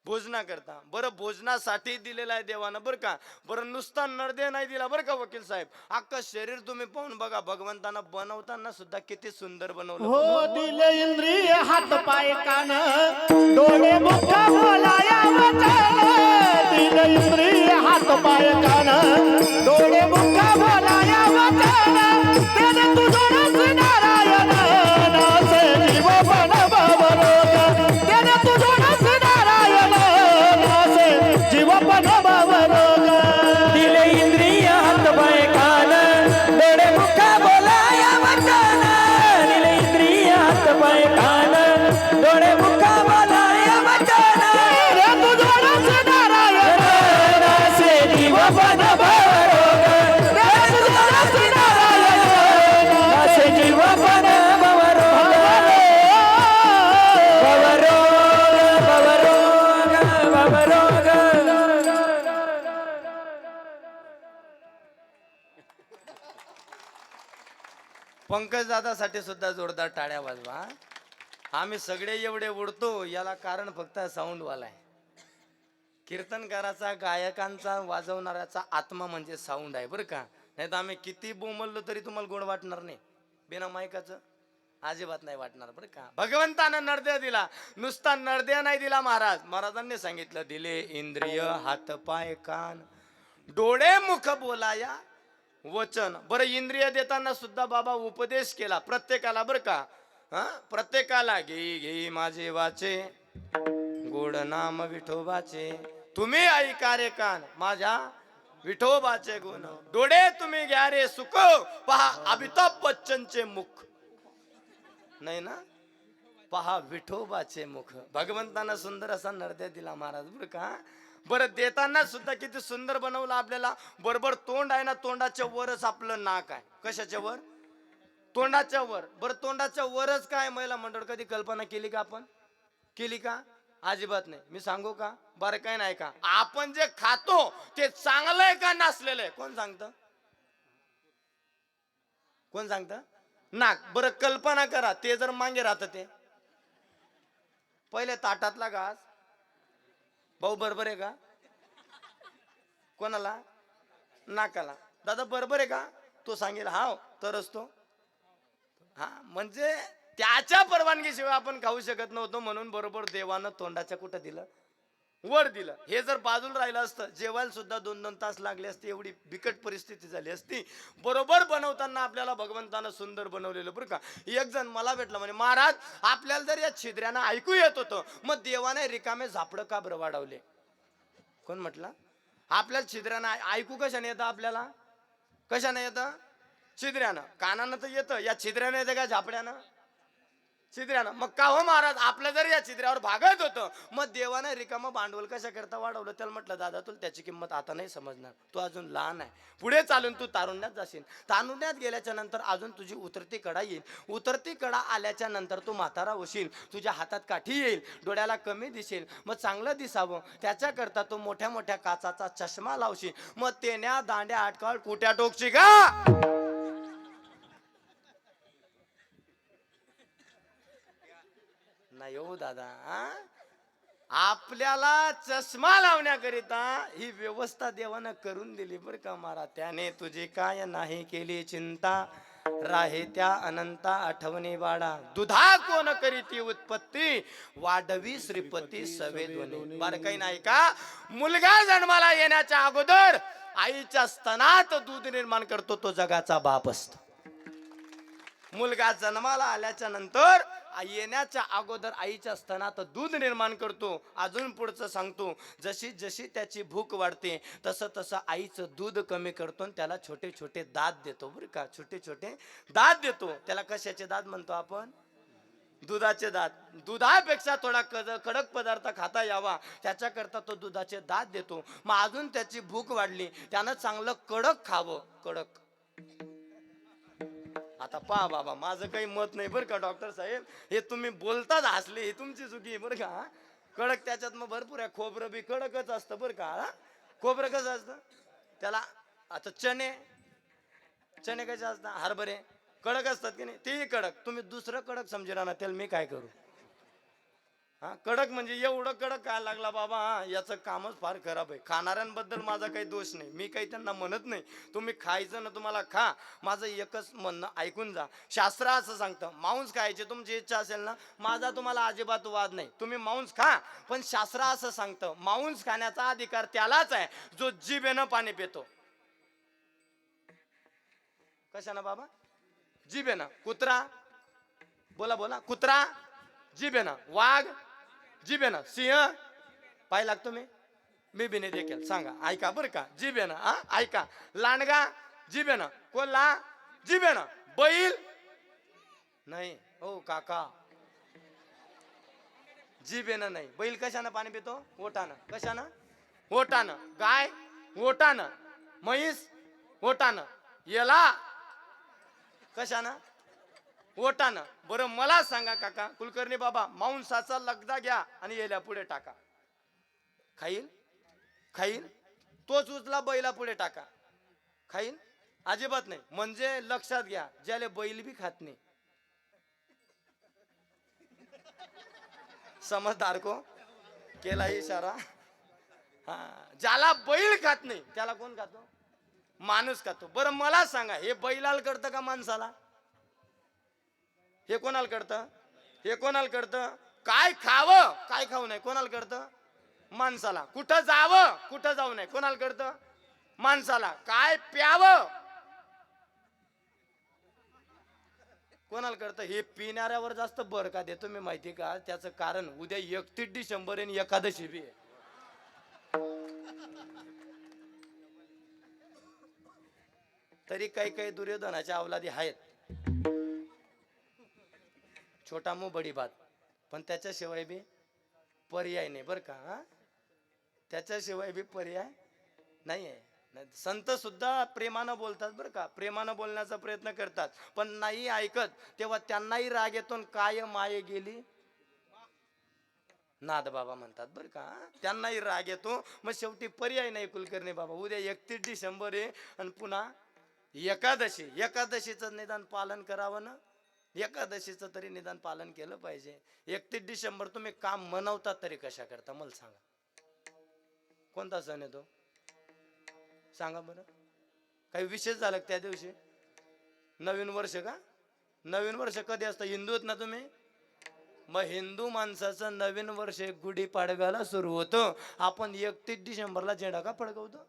भोजना करता. बरं भोजनासाठी दिलेला आहे देवानं बरं का. बरं नुसता नरदेह नाही दिला बरं का वकील साहेब, अख्खं शरीर तुम्ही पाहून बघा. भगवंतानं बनवताना सुद्धा किती सुंदर बनवलं.
हो दिले इंद्रिय हात पाय कान, डोळे मुख बोलाया वचन. दिले इंद्रिय हात पाय कान, डोळे मुख बोलाया वचन. त्याने तुझोडच नारायण, नासे जीव बन बाबरोग. त्याने तुझोडच नारायण, नासे जीव बन बाबरोग.
दिले इंद्रिय हात पाय कान, डोळे मुख बोलाया वचन. दिले इंद्रिय हात पाय कान, डोळे मुख बोलाया वचन.
त्याने तुझोडच नारायण,
नासे जीव बन भवरोग.
त्याने तुझोडच नारायण,
नासे जीव बन भवरोग. भवरोग भवरोग भवरोग.
पंकज दादासाठी सुद्धा जोरदार टाळ्या वाजवा. आम्ही सगळे एवढे उडतो याला कारण फक्त साऊंडवाला आहे. कीर्तनकाराचा, गायकांचा, वाजवणाऱ्याचा आत्मा म्हणजे साऊंड आहे बरं का. नाही तर आम्ही किती बोंबललो तरी तुम्हाला गोड वाटणार नाही. बिना मायकाचं अजिबात नाही वाटणार बरं का. भगवंतानं नरदेह दिला, नुसता नरदेह नाही दिला महाराज. महाराजांनी सांगितलं दिले इंद्रिय हात पाय कान, डोळे मुख बोलाया वचन. बरं इंद्रिय देताना सुद्धा बाबा उपदेश केला प्रत्येकाला बरं का. प्रत्येकाला घे घे माझे वाचे, गोड नाम विठोबाचे. तुम्ही ऐका रे कान माझ्या विठोबाचे गुण. डोळे तुम्ही घ्या रे सुख, पहा अमिताभ बच्चनचे मुख. नाही ना, पहा विठोबाचे मुख. भगवंतानं सुंदर असा नरदेह दिला महाराज बरं का. बरं देताना सुद्धा किती सुंदर बनवलं आपल्याला. बरोबर तोंड आहे ना, तोंडाच्या वरच आपलं नाक आहे. कशाच्या वर? तोंडाच्या वर. बरं तोंडाच्या वरच काय महिला मंडळ कधी कल्पना केली का आपण? केली का? अजिबात नाही. मी सांगू का? बरं काय नाही का, आपण जे खातो ते चांगलं आहे का नसलेलं आहे? कोण सांगतं? कोण सांगतं? नाक. बरं कल्पना करा, ते जर मागे राहत ते पहिले ताटातला घास भाऊ बरोबर आहे का? कोणाला? नाकाला. दादा बरोबर आहे का? तो सांगेल हा तरच तो. हा म्हणजे त्याच्या परवानगीशिवाय आपण खाऊ शकत नव्हतो, म्हणून बरोबर देवानं तोंडाच्या कुठं दिलं? वर दिलं. हे जर बाजूला राहिलं असतं जेवायला सुद्धा 2-2 तास लागले असते, एवढी बिकट परिस्थिती झाली असती. बरोबर बनवताना आपल्याला भगवंतानं सुंदर बनवलेलं बरं का. एक जण मला भेटला म्हणे, महाराज आपल्याला जर या छिद्र्यानं ऐकू येत होतं मग देवाने रिकामे झापडं का बरं वाढवले? कोण म्हटलं? आपल्याला छिद्र्यानं ऐकू कशाने येतं? आपल्याला कशाने येतं? छिद्र्यानं. कानानं तर येतं, या छिद्र्यानं येतं का झापड्यानं? छिद्र्यानं. मग का हो महाराज आपलं जर या छिद्र्यावर भागत होतं मग देवानं रिकामं भांडवल कशा करता वाढवलं? त्याला म्हटलं दादा तुला त्याची किंमत आता नाही समजणार, तू अजून लहान आहे, पुढे चालून तू तारुण्यात जाशील. तारुण्यात गेल्याच्या नंतर अजून तुझी उतरती कडा येईल, उतरती कडा आल्याच्या नंतर तू म्हातारा होशील, तुझ्या हातात काठी येईल, डोळ्याला कमी दिसेल, मग चांगलं दिसावं त्याच्याकरता तू मोठ्या मोठ्या काचाचा चष्मा लावशील, मग तेण्या दांड्या अटकाळ कुट्या टोकशी का? नाही हो दादा, आपल्याला चष्मा लावण्याकरिता ही व्यवस्था देवानं करून दिली बरं का महाराज. त्याने तुझी काय नाही केली चिंता, राहे त्या अनंता आठवणी बाळा. दुधा कोण करीती उत्पत्ती, वाढवी श्रीपती सवे दोन्ही. बरं काही नाही का? मुलगा जन्माला येण्याच्या अगोदर आईच्या स्तनात दूध निर्माण करतो, तो जगाचा बाप असतो. मुलगा जन्माला आल्याच्या नंतर येण्याच्या अगोदर आईच्या स्तनात दूध निर्माण करतो. अजून पुढचं सांगतो, जशी जशी त्याची भूक वाढते तसं तसं आईचं दूध कमी करतो आणि त्याला छोटे छोटे दात देतो बरं का. छोटे छोटे दात देतो. त्याला कशाचे दात म्हणतो आपण? दुधाचे दात. दुधापेक्षा थोडा कडक पदार्थ खाता यावा त्याच्याकरता तो दुधाचे दात देतो. मग अजून त्याची भूक वाढली, त्यानं चांगलं कडक खावं. कडक. आता पहा बाबा, माझं काही मत नाही बरं का डॉक्टर साहेब, हे तुम्ही बोलताच हसले, हे तुमची चुकी आहे बरं का. कडक त्याच्यात मग भरपूर आहे. खोबरं बी कडकच असतं बरं का. खोबरं कसं असतं त्याला? आता चणे कसे असतात? हरभरे कडक असतात की नाही? तेही कडक. तुम्ही दुसरं कडक समजेना ना, त्याला मी काय करू? कडक म्हणजे एवढं कडक काय लागला बाबा? याचं कामच फार खराब आहे. खाणाऱ्यांबद्दल माझा काही दोष नाही, मी काही त्यांना म्हणत नाही. तुम्ही खायचं ना तुम्हाला खा, माझं एकच म्हणणं ऐकून जा. शास्त्र असं सांगतं मांस खायचे तुमची इच्छा असेल ना, माझा तुम्हाला अजिबात वाद नाही, तुम्ही मांस खा. पण शास्त्र असं सांगतं मांस खाण्याचा अधिकार त्यालाच आहे जो जिभेनं पाणी पितो. कशानं बाबा? जिभेनं. कुत्रा बोला बोला, कुत्रा जिभेनं, वाघ जिभेनं, सिंह पाय लागतो मी बी नाही देखील. सांगा ऐका बरं का, जिभेनं. ऐका, लांडगा जिभेनं, कोल्हा जिभेनं, बैल नाही हो काका, जिभेनं नाही. बैल कशानं पाणी पितो? ओठानं. कशानं? ओठानं. गाय ओठानं, म्हैस ओठानं, याला कशानं? ओठानं. बरं मला सांगा काका कुलकर्णी बाबा, मांसाचा लगदा घ्या आणि याला पुढे टाका, खाईल? तोच उचला बैला पुढे टाका, खाईल? अजिबात नाही. म्हणजे लक्षात घ्या, ज्याला बैल बी खात नाही, समजदार को केला इशारा. ज्याला बैल खात नाही त्याला कोण खातो? माणूस खातो. बरं मला सांगा, हे बैलाला कळतं का माणसाला? हे कोणाला कळतं? हे कोणाला कळतं? काय खावं काय खाऊ नये कोणाला कळतं? माणसाला. कुठं जावं कुठं जाऊ नये कोणाला कळतं? माणसाला. काय प्यावं कोणाला कळतं? हे पिणाऱ्यावर जास्त भर का देतो मी माहिती का? त्याचं कारण उद्या 31 डिसेंबर आणि एकादशी बी आहे. तरी काही काही दुर्योधनाच्या अवलादी आहेत. छोटा मुंह बडी बात. पण त्याच्याशिवाय बी पर्याय नाही बरं का. त्याच्याशिवाय बी पर्याय नाही आहे. संत सुद्धा प्रेमानं बोलतात बरं का, प्रेमानं बोलण्याचा प्रयत्न करतात, पण नाही ऐकत तेव्हा त्यांनाही राग येतो. काय माये गेली नाद बाबा म्हणतात बरं का, त्यांनाही राग येतो. मग शेवटी पर्याय नाही कुलकर्णी बाबा. उद्या 31 डिसेंबर आहे आणि पुन्हा एकादशीचं निदान पालन करावं ना. एकादशीचं तरी निदान पालन केलं पाहिजे. 31 डिसेंबर तुम्ही काम मनवतात तरी कशा करता मला सांगा? कोणता सण आहे तो? सांगा बरं. काही विशेष झालं त्या दिवशी? नवीन वर्ष का? नवीन वर्ष कधी असतं? हिंदू आहेत ना तुम्ही? मग हिंदू माणसाचं नवीन वर्ष गुढीपाडव्याला सुरू होतं, आपण 31 डिसेंबरला झेंडा का फडकवतो?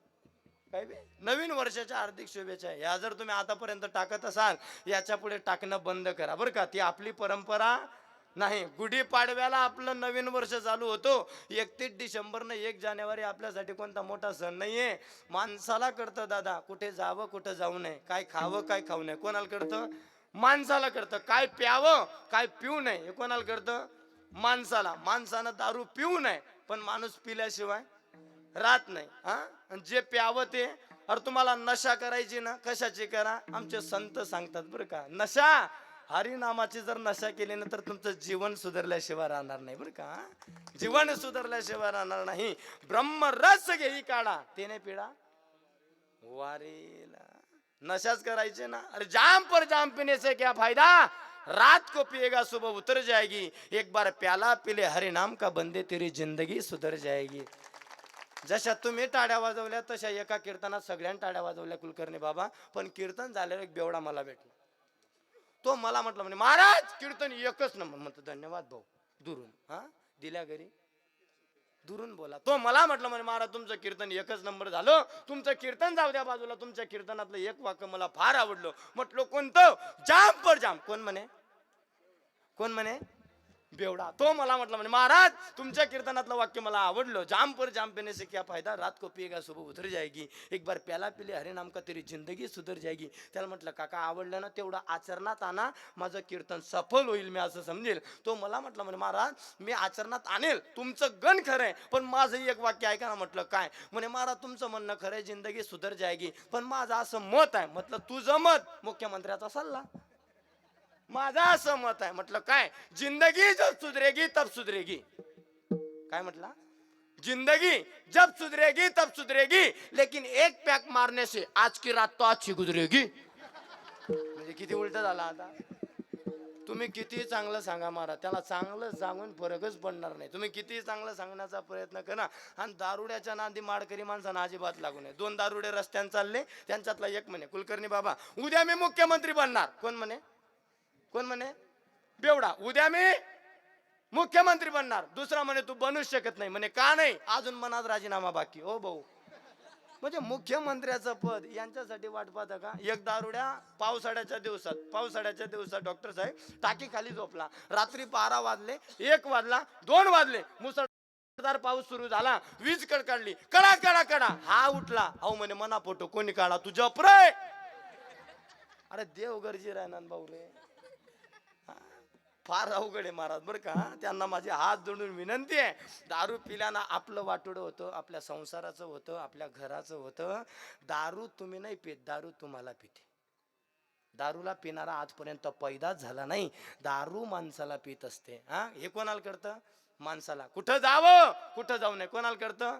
काय बे? नवीन वर्षाच्या हार्दिक शुभेच्छा. या जर तुम्ही आतापर्यंत टाकत असाल, याच्या पुढे टाकणं बंद करा बरं का. ती आपली परंपरा नाही. गुढीपाडव्याला आपलं नवीन वर्ष चालू होतो. 31 डिसेंबरनं 1 जानेवारी आपल्यासाठी कोणता मोठा सण नाहीये. माणसाला कळतं दादा, कुठे जावं कुठं जाऊ नये, काय खावं काय खाऊ नये, कोणाला कळतं? माणसाला कळतं. काय प्यावं काय पिऊ नये हे कोणाला कळतं? माणसाला. माणसानं दारू पिऊ नये, पण माणूस पिल्याशिवाय राहत नाही. हा, जे प्यावं ते. अरे तुम्हाला नशा करायची ना, कशाची करा, आमचे संत सांगतात बरं का. नशा हरिनामाची जर नशा केली ना, तर तुमचं जीवन सुधारल्याशिवाय राहणार नाही बरं का. जीवन सुधारल्याशिवाय राहणार नाही. ब्रह्मरस घेई काढा, ते नाही पिढा वारेला. नशाच करायचे ना. अरे जाम पर जाम पीने से क्या फायदा, रात को पिएगा सुबह उतर जाएगी. एक बार प्याला पिले हरि नाम का बंदे, तेरी जिंदगी सुधर जाएगी. जशा तुम्ही टाळ्या वाजवल्या तशा एका कीर्तनात सगळ्यांनी टाळ्या वाजवल्या कुलकर्णी बाबा. पण कीर्तन झाल्यावर एक बेवडा मला भेटला. तो मला म्हटलं म्हणे महाराज कीर्तन एकच नंबर. म्हणतो धन्यवाद भाऊ. दुरून हा दिल्या घरी दुरून बोला. तो मला म्हटलं म्हणे महाराज तुमचं कीर्तन एकच नंबर झालं. तुमचं कीर्तन जाऊ द्या बाजूला, तुमच्या कीर्तनातलं एक वाक्य मला फार आवडलं. म्हटलं कोणतं? जाम पर जाम. कोण म्हणे? कोण म्हणे? बेवडा. तो मला म्हटलं म्हणे महाराज तुमच्या कीर्तनातलं वाक्य मला आवडलं. जाम पर जाम पीने से क्या फायदा, रात को पिएगा सुबह उतर जाएगी. एक बार प्याला पिले हरे नाम का तेरी जिंदगी सुधर जाएगी. त्याला म्हटलं काका आवडलं ना, तेवढं आचरणात आणा, माझं कीर्तन सफल होईल, मी असं समजेल. तो मला म्हटलं म्हणे महाराज मी आचरणात आणेल, तुमचं गण खरंय, पण माझं एक वाक्य ऐका ना. म्हटलं काय? म्हणे महाराज तुमचं म्हणणं खरंय, जिंदगी सुधर जाएगी, पण माझं असं मत आहे. म्हटलं तुझं मत मुख्यमंत्र्याचा सल्ला. माझा असं मत आहे. म्हटलं काय? जिंदगी जब सुधरेगी तब सुधरेगी. काय म्हटला? जिंदगी जब सुधरेगी तब सुधरेगी, लेकिन एक पैक मारने से आज की रात तो अच्छी गुजरेगी. म्हणजे किती उलट झाला आता. तुम्ही किती चांगलं सांगा महाराज, त्याला चांगलं सांगून फरकच पडणार नाही. तुम्ही किती चांगलं सांगण्याचा प्रयत्न करा, आणि दारुड्याच्या नांदी माडकरी माणसांना अजिबात लागू नये. 2 दारुडे रस्त्याने चालले, त्यांच्यातला एक म्हणे कुलकर्णी बाबा उद्या मी मुख्यमंत्री बनणार. कोण म्हणे? कोण म्हणे? बेवडा. उद्या मी मुख्यमंत्री बनणार. दुसरा म्हणे तू बनूच शकत नाही. म्हणे का नाही? अजून मनात राजीनामा बाकी. ओ भाऊ, म्हणजे मुख्यमंत्र्याचं पद यांच्यासाठी वाट पाहता का? एक दारुड्या पावसाळ्याच्या दिवसात डॉक्टर साहेब टाकी खाली झोपला. रात्री 12 वाजले, 1 वाजला, 2 वाजले, मुसळधार पाऊस सुरू झाला, वीज कडकडली, कडा कडा कडा. हा उठला. अहो म्हणे मना फोटो कोणी काढा, तू जप रे. अरे देव गरजी राहणार भाऊ रे. फार अवघड आहे महाराज बरं का. त्यांना माझे हात जोडून विनंती आहे, दारू पिल्यानं आपलं वाटोडं होतं, आपल्या संसाराचं होतं, आपल्या घराचं होतं. दारू तुम्ही नाही पित, दारू तुम्हाला पिते. दारूला पिणारा आजपर्यंत पैदाच झाला नाही. दारू माणसाला पित असते. हा, हे कोणाला कळतं? माणसाला. कुठं जावं कुठं जाऊ नये कोणाला कळतं?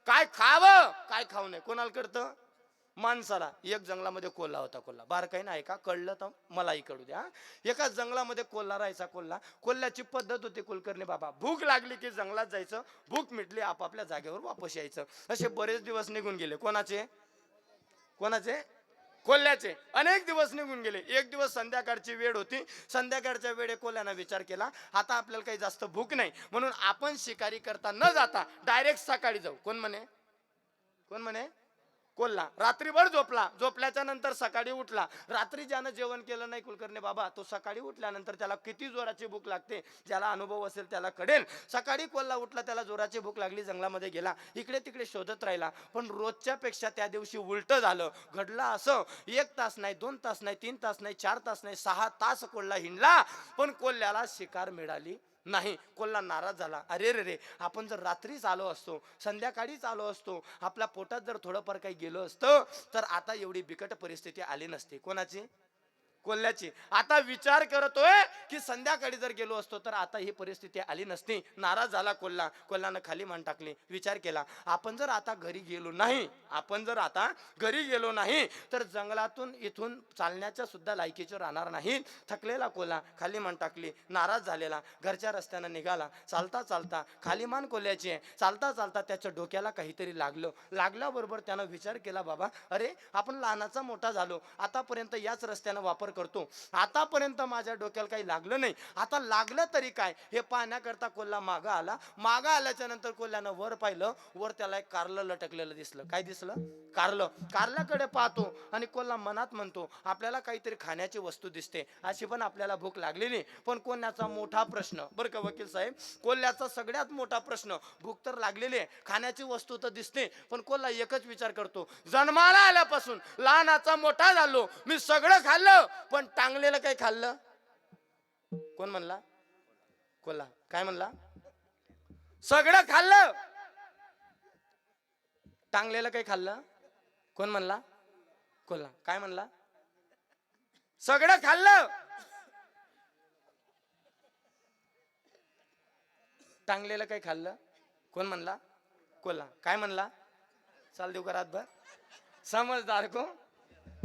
काय खावं काय खाऊ नये कोणाला कळतं? माणसाला. एक जंगलामध्ये कोल्हा होता. कोल्हा बार काही नाही का, कळलं तर मलाही कळू द्या. एका जंगलामध्ये कोल्हा राहायचा. कोल्ह्याची पद्धत होती कुलकर्णी बाबा, भूक लागली की जंगलात जायचं, भूक मिटली आपापल्या जागेवर वापस यायचं. असे बरेच दिवस निघून गेले. कोणाचे? कोल्ह्याचे. अनेक दिवस निघून गेले. एक दिवस संध्याकाळची वेळ होती. संध्याकाळच्या वेळे कोल्ह्यानं विचार केला, आता आपल्याला काही जास्त भूक नाही, म्हणून आपण शिकारी करता न जाता डायरेक्ट सकाळी जाऊ. कोण म्हणे? कोल्हा. रात्रीभर झोपला. झोपल्याच्या नंतर सकाळी उठला. रात्री ज्यानं जेवण केलं नाही कुलकर्णी बाबा, तो सकाळी उठल्यानंतर त्याला किती जोराची भूक लागते, ज्याला अनुभव असेल त्याला कळेल. सकाळी कोल्हा उठला, त्याला जोराची भूक लागली, जंगलामध्ये गेला, इकडे तिकडे शोधत राहिला. पण रोजच्या पेक्षा त्या दिवशी उलट झालं. घडलं असं, 1 तास नाही, 2 तास नाही, 3 तास नाही, 4 तास नाही, 6 तास कोल्हा हिंडला, पण कोल्ह्याला शिकार मिळाली नाही. कोल्हा नाराज झाला. अरे रे रे, आपण जर रात्रीच आलो असतो, संध्याकाळीच आलो असतो, आपल्या पोटात जर थोडंफार काही गेलो असतं, तर आता एवढी बिकट परिस्थिती आली नसती. कोणाची? कोल्ह्याची. आता विचार करतोय की संध्याकाळी जर गेलो असतो तर आता ही परिस्थिती आली नसती. नाराज झाला कोल्हा. कोल्ह्यानं खाली मान टाकली. विचार केला, आपण जर आता घरी गेलो नाही तर जंगलातून इथून चालण्याच्या सुद्धा लायकीचे राहणार नाही. थकलेला कोल्हा खाली मान टाकली. नाराज झालेला घरच्या रस्त्यानं निघाला. चालता चालता खाली मान कोल्ह्याची आहे. चालता चालता त्याच्या डोक्याला काहीतरी लागल्याबरोबर त्यानं विचार केला, बाबा अरे आपण लहानाचा मोठा झालो, आतापर्यंत याच रस्त्यानं वापर करतो. आतापर्यंत माझ्या डोक्याला काही लागलं नाही, आता लागलं तरी काय हे पाहण्याकरता कोल्हा मागं आला. मागं आल्याच्या नंतर कोल्ह्यानं वर पाहिलं, वर त्याला एक कारलं लटकलेलं दिसलं. काय दिसलं? कारलं. कारल्याकडे पाहतो आणि कोल्हा मनात म्हणतो आपल्याला काहीतरी खाण्याची वस्तू दिसते, अशी पण आपल्याला भूक लागलेली. पण कोल्ह्याचा मोठा प्रश्न बरं का वकील साहेब, कोल्ह्याचा सगळ्यात मोठा प्रश्न, भूक तर लागलेली आहे, खाण्याची वस्तू तर दिसते, पण कोल्हा एकच विचार करतो, जन्माला आल्यापासून लहानाचा मोठा झालो मी सगळं खाल्लं, पण टांगलेलं काही खाल्लं? कोण म्हणला? कोल्हा. काय म्हणला? सगळं खाल्लं, टांगलेलं काही खाल्लं? कोण म्हणला? कोल्हा. काय म्हणला? सगळं खाल्लं, टांगलेलं काही खाल्लं? कोण म्हणला? कोल्हा. काय म्हणला? चाल देऊ का रातभर? समजदार को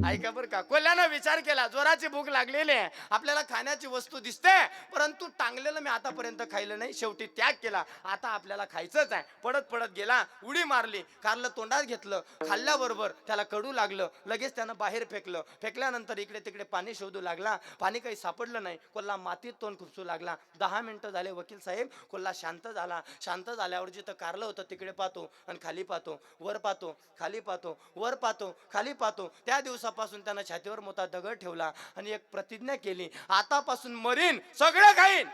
ऐका बरं का. कोल्ह्यानं विचार केला, जोराची भूक लागलेली आहे, आपल्याला खाण्याची वस्तू दिसते, परंतु टांगलेलं मी आतापर्यंत खाल्लं नाही, शेवटी त्याग केला, आता आपल्याला खायचंच आहे. पडत पडत गेला, उडी मारली, कारलं तोंडात घेतलं, खाल्ल्याबरोबर त्याला कडू लागलं, लगेच त्यानं बाहेर फेकलं. फेकल्यानंतर इकडे तिकडे पाणी शोधू लागला, पाणी काही सापडलं नाही. कोल्हा मातीत तोंड खुपसू लागला. 10 मिनिटं झाले वकील साहेब, कोल्हा शांत झाला. शांत झाल्यावर जिथं कारलं होतं तिकडे पाहतो आणि खाली पाहतो, वर पाहतो, खाली पाहतो, वर पाहतो, खाली पाहतो. त्या दिवसापासून त्यानं छातीवर मोठा दगड ठेवला आणि एक प्रतिज्ञा केली, आतापासून मरीन, सगळं खाईन.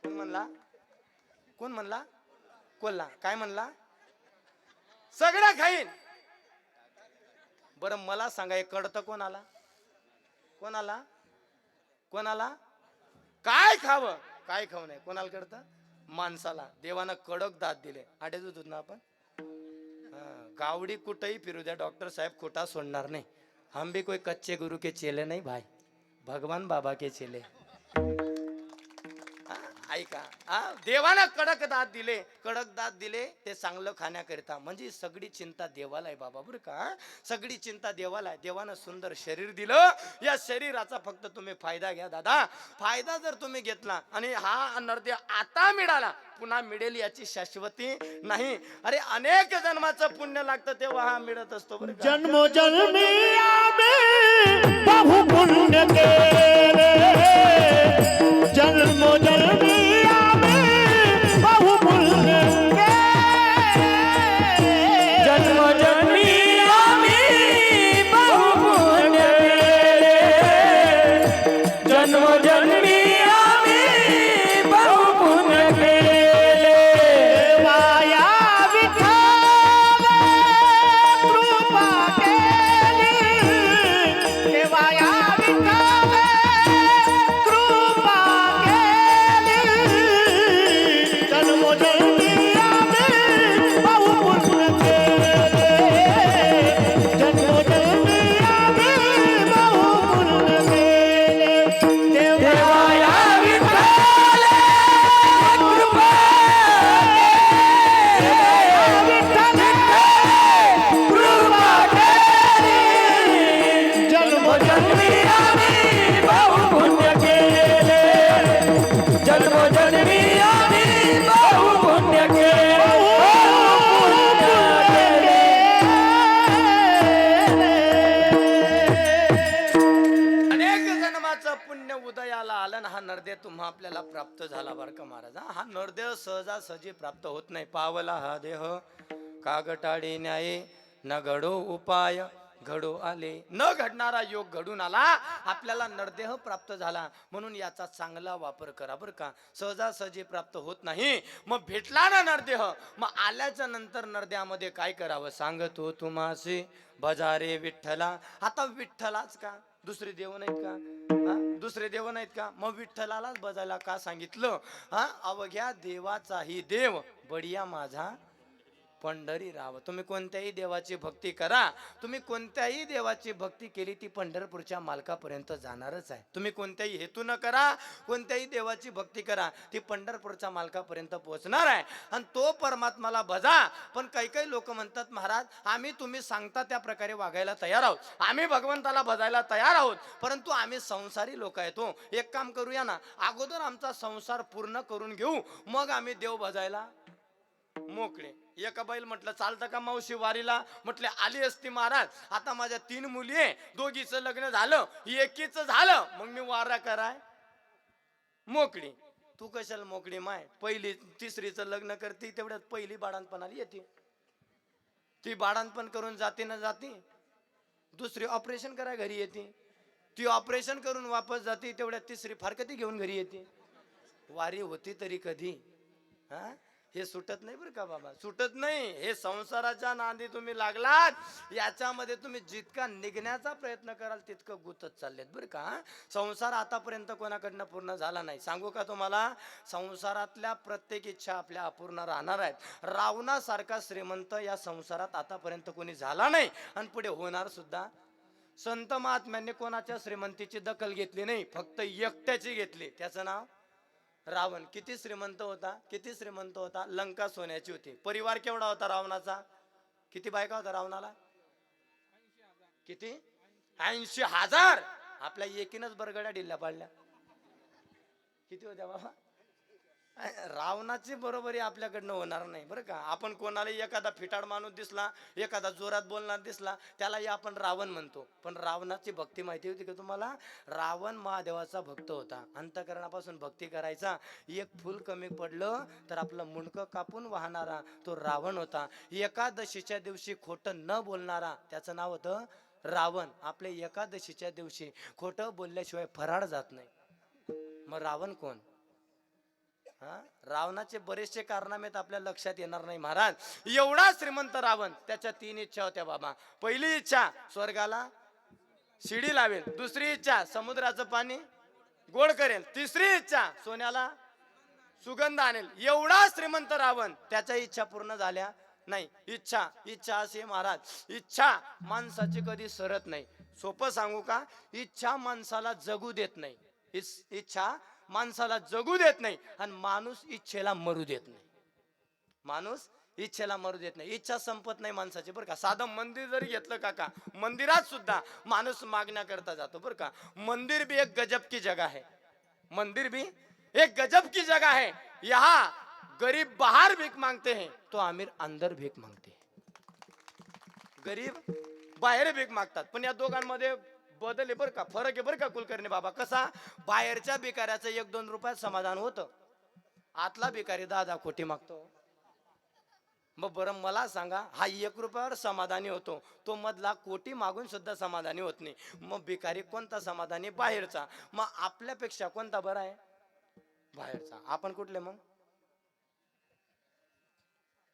कोण म्हणला? कोण म्हणला? कोल्हा. काय म्हणला? सगळं खाईन. बरं मला सांगा, एक कळतं कोण आला? कोण आला? कोण आला? काय खावं काय खावं नाही कोणाला कळतं? माणसाला. देवानं कडक दात दिले. आडेच होतो ना आपण. गावडी कुठेही फिरू द्या, डॉक्टर साहेब खोटा सोडणार नाही. हम भी कोई कच्चे गुरु के चेले नहीं भाई, भगवान बाबा के चेले. ऐका, देवानं कडक दात दिले, कडक दात दिले ते चांगलं खाण्याकरिता. म्हणजे सगळी चिंता देवाला आहे बाबा बरं का. सगळी चिंता देवाला आहे. देवानं सुंदर शरीर दिलं, या शरीराचा फक्त तुम्ही फायदा घ्या दादा. फायदा जर तुम्ही घेतला आणि हा नरदेह आता मिळाला, पुन्हा मिळेल याची शाश्वती नाही. अरे अनेक जन्माचं पुण्य लागतं तेव्हा हा मिळत असतो बरं का.
जन्मोजन्मी आम्ही बहु पुण्य केले, जन्मोजन्मी आम्ही बहु पुण्य केले,
जन्मोजन्मी आम्ही बहुपुण्य केले, जन्मोजन्मी आम्ही बहुपुण्य केले.
देवाया विठ्ठल कृपा केली, देवाया विठ्ठल कृपा केली, जन्मोजन्मी आम्ही बहु पुण्य केले, जन्मोजन्मी आम्ही बहु पुण्य केले.
देवाया विठ्ठल कृपा कृपा केली, जन्मोजन्मी आम्ही बहुपुण्य केले, जन्मोजन्मी आम्ही बहुपुण्य केले,
अनेक जन्माचं पुण्य उदयाला आलं ना, हा नरदेह तुम्हा आपल्याला प्राप्त झाला बरं का महाराज. हा नरदेह सहजासहजी प्राप्त होत नाही. पावला हा देह कागटाळी न्याये, न घडो उपाय घडो आले. न घडणारा योग घडून आला, आपल्याला नरदेह प्राप्त झाला, म्हणून याचा चांगला वापर करा बरं का. सहजासहजी प्राप्त होत नाही. मग भेटला ना नरदेह, मग आल्याच्या नंतर नरदेहामध्ये काय करावं सांगतो तुम्हासी, भजारे विठ्ठला. आता विठ्ठलाच का, दुसरे देव नाहीत का? दुसरे देव नाहीत का? मग विठ्ठलालाच बजायला का सांगितलं? अवघ्या देवाचाही देव बडिया माझा पंढरी राव. तुम्ही कोणत्याही देवाची भक्ती करा, तुम्ही कोणत्याही देवाची भक्ती केली ती पंढरपूरच्या मालकापर्यंत जाणारच आहे. तुम्ही कोणत्याही हेतून करा, कोणत्याही देवाची भक्ती करा, ती पंढरपूरच्या मालकापर्यंत पोहोचणार आहे आणि तो परमात्माला भजा. पण काही काही लोक म्हणतात महाराज आम्ही तुम्ही सांगता त्या प्रकारे वागायला तयार आहोत, आम्ही भगवंताला भजायला तयार आहोत, परंतु आम्ही संसारी लोक आहेत. हो, एक काम करूया ना, अगोदर आमचा संसार पूर्ण करून घेऊ, मग आम्ही देव भजायला मोकळे. एका बैल म्हटलं चालतं का मावशी वारीला? म्हटले आली असती महाराज, आता माझ्या 3 मुली आहे, दोघीचं लग्न झालं, एकीचं झालं, मग मी वारा कराय मोकळी. तू कशाला मोकळी माय? पहिली तिसरीचं लग्न करते तेवढ्यात पहिली बाळांपणाला येते, ती बाळांपण करून जाते ना जाते, दुसरी ऑपरेशन कराय घरी येते, ती ऑपरेशन करून वापस जाते तेवढ्यात तिसरी फारकती घेऊन घरी येते. वारी होती तरी कधी? हा, हे सुटत नाही बरं का बाबा, सुटत नाही. हे संसाराच्या नांदी तुम्ही लागलात, याच्यामध्ये तुम्ही जितका निघण्याचा प्रयत्न कराल तितकं गुतत चाललेत बरं का. संसार आतापर्यंत कोणाकडनं पूर्ण झाला नाही. सांगू का तुम्हाला, संसारातल्या प्रत्येक इच्छा आपल्या अपूर्ण राहणार आहेत. रावणासारखा श्रीमंत या संसारात आतापर्यंत कोणी झाला नाही आणि पुढे होणार सुद्धा. संत महात्म्यांनी कोणाच्या श्रीमंतीची दखल घेतली नाही, फक्त एकट्याची घेतली. त्याचं नाव रावण. किती श्रीमंत होता, किती श्रीमंत होता, लंका सोन्याची होती. परिवार केवढा होता रावणाचा? किती बायका होता रावणाला? किती? 80,000. आपल्या एकीनच बरगड्या ढिल्ल्या पाडल्या. किती होत्या बाबा? रावणाची बरोबरी आपल्याकडनं होणार नाही बरं का. आपण कोणाला एखादा फिटाड माणूस दिसला, एखादा जोरात बोलणार दिसला, त्यालाही आपण रावण म्हणतो. पण रावणाची भक्ती माहिती होती का तुम्हाला? रावण महादेवाचा भक्त होता, अंतःकरणापासून भक्ती करायचा. एक फूल कमी पडलं तर आपलं मुंडकं कापून वाहणारा तो रावण होता. एकादशीच्या दिवशी खोटं न बोलणारा, त्याचं नाव होतं रावण. आपल्या एकादशीच्या दिवशी खोटं बोलल्याशिवाय फराळ जात नाही. मग रावण कोण? हा, रावणाचे बरेचसे कारनामे आपल्या लक्षात येणार नाही महाराज. एवढा श्रीमंत रावण, त्याच्या 3 इच्छा होत्या बाबा. पहिली इच्छा स्वर्गाला शिडी लावेल, दुसरी इच्छा समुद्राचं पाणी गोड करेल, तिसरी इच्छा सोन्याला सुगंध आणेल. एवढा श्रीमंत रावण, त्याच्या इच्छा पूर्ण झाल्या नाही. इच्छा इच्छा असे महाराज, इच्छा माणसाची कधी सरत नाही. सोपं सांगू का, इच्छा माणसाला जगू देत नाही. इच्छा माणसाला जगू देत नाही आणि माणूस इच्छेला मरू देत नाही. माणूस इच्छेला मरू देत नाही. इच्छा संपत नाही माणसाची बरं का. साधं मंदिर जरी घेतलं काका, मंदिरात सुद्धा माणूस मागण्या करता जातो बरं का. मंदिर भी एक गजब की जगह है, मंदिर भी एक गजब की जगह है. यहाँ गरीब बाहर भीख मांगते हैं तो अमीर अंदर भीख मांगते हैं. गरीब बाहेर भीक मागतात, पण या दोघांमध्ये बदल आहे बरं का, फरक आहे बरं का कुलकर्णी बाबा. कसा? बाहेरच्या भिकाऱ्याचं 1-2 रुपयात समाधान होतं, आतला भिकारी 10-10 कोटी मागतो. मग बरं मला सांगा, हा 1 रुपयावर समाधानी होतो, तो मधला कोटी मागून सुद्धा समाधानी होत नाही. मग भिकारी कोणता समाधानी? बाहेरचा. मग आपल्यापेक्षा कोणता बरा आहे? बाहेरचा. आपण कुठले मग?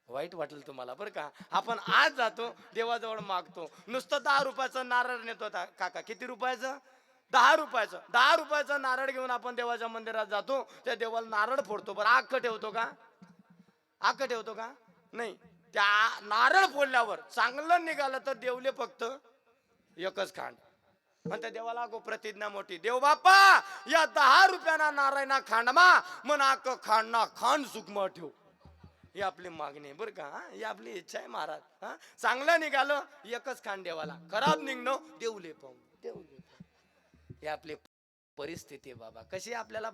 वाईट वाटेल तुम्हाला बरं का. आपण आज जातो देवाजवळ मागतो, नुसतं 10 रुपयाचं नारळ नेतो काका. किती रुपयाचं? 10 रुपयाचं. 10 रुपयाचं नारळ घेऊन आपण देवाच्या मंदिरात जातो, त्या देवाला नारळ फोडतो. बरं अख्खं ठेवतो का? अख्खं ठेवतो का? नाही. त्या नारळ फोडल्यावर चांगलं निघालं तर देवले फक्त एकच खांड. पण त्या देवाला गो प्रतिज्ञा मोठी, देव बाप्पा या 10 रुपयाना नारायणा खांडमा मन अख्खं खांड ना खांड सुखमा ठेव. ही आपली मागणी आहे बरं का. ही आपली इच्छा आहे महाराज. हा, चांगलं निघालं एकच खांड देवाला, खराब निघणं देवले पाहून. देवले ही आपली परिस्थिती आहे बाबा. कशी आपल्याला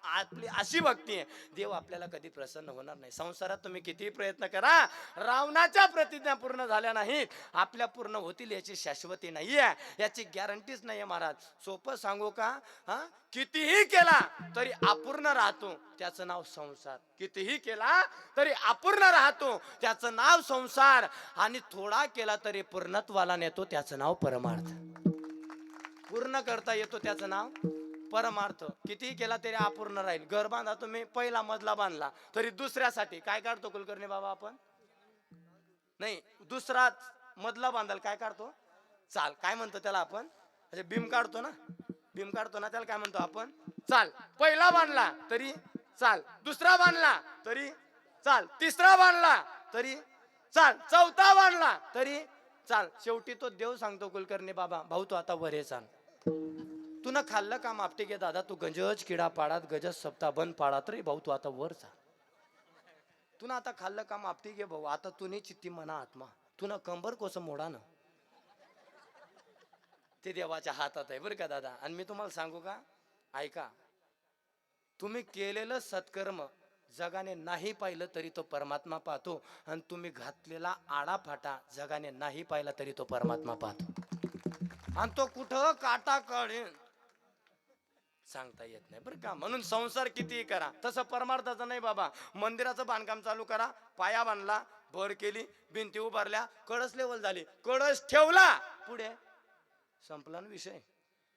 आपली अशी भक्ती आहे, देव आपल्याला कधी प्रसन्न होणार नाही. संसारात तुम्ही कितीही प्रयत्न करा, रावणाच्या प्रतिज्ञा पूर्ण झाल्या नाहीत, आपल्या पूर्ण होतील याची शाश्वती नाहीये, याची गॅरंटीच नाहीये महाराज. सोपं सांगू का, हा, कितीही केला तरी अपूर्ण राहतो, त्याचं नाव संसार. कितीही केला तरी अपूर्ण राहतो, त्याचं नाव संसार. आणि थोडा केला तरी पूर्णत्वाला नेतो, त्याचं नाव परमार्थ. पूर्ण करता येतो त्याचं नाव परमार्थ. कितीही केला तरी अपूर्ण राहील. घर बांधा तुम्ही, पहिला मजला बांधला तरी दुसऱ्यासाठी काय काढतो कुलकर्णी बाबा आपण? नाही, दुसरा मजला बांधाल काय काढतो? चाल. काय म्हणतो त्याला आपण? म्हणजे बीम काढतो ना, बीम काढतो ना, त्याला काय म्हणतो आपण? चाल. पहिला बांधला तरी चाल, दुसरा बांधला तरी चाल, तिसरा बांधला तरी चाल, चौथा बांधला तरी चाल. शेवटी तो देव सांगतो कुलकर्णी बाबा, भाऊ तू आता वर ये चाल. तू न खाल्लं का मापटे घे दादा, तू गंजच किडा पाडात गजच सप्ता बंद पाडात रे भाऊ, तू आता वर चाल. तू ना आता खाल्लं का मापटी घे भाऊ, आता तू नाही चित्ती मना आत्मा, तू ना कंबर कोसं मोडा ना. ते देवाच्या हातात आहे बरं का दादा. आणि मी तुम्हाला सांगू का, ऐका, तुम्ही केलेलं सत्कर्म जगाने नाही पाहिलं तरी तो परमात्मा पाहतो, आणि तुम्ही घातलेला आडा फाटा जगाने नाही पाहिला तरी तो परमात्मा पाहतो, आणि तो कुठं काटा काढेल सांगता येत नाही बरं का. म्हणून संसार कितीही करा, तसं परमार्थाचं नाही बाबा. मंदिराचं बांधकाम चालू करा, पाया बांधला, भर केली, भिंती उभारल्या, कळस लेवल झाली, कळस ठेवला, पुढे संपला ना विषय.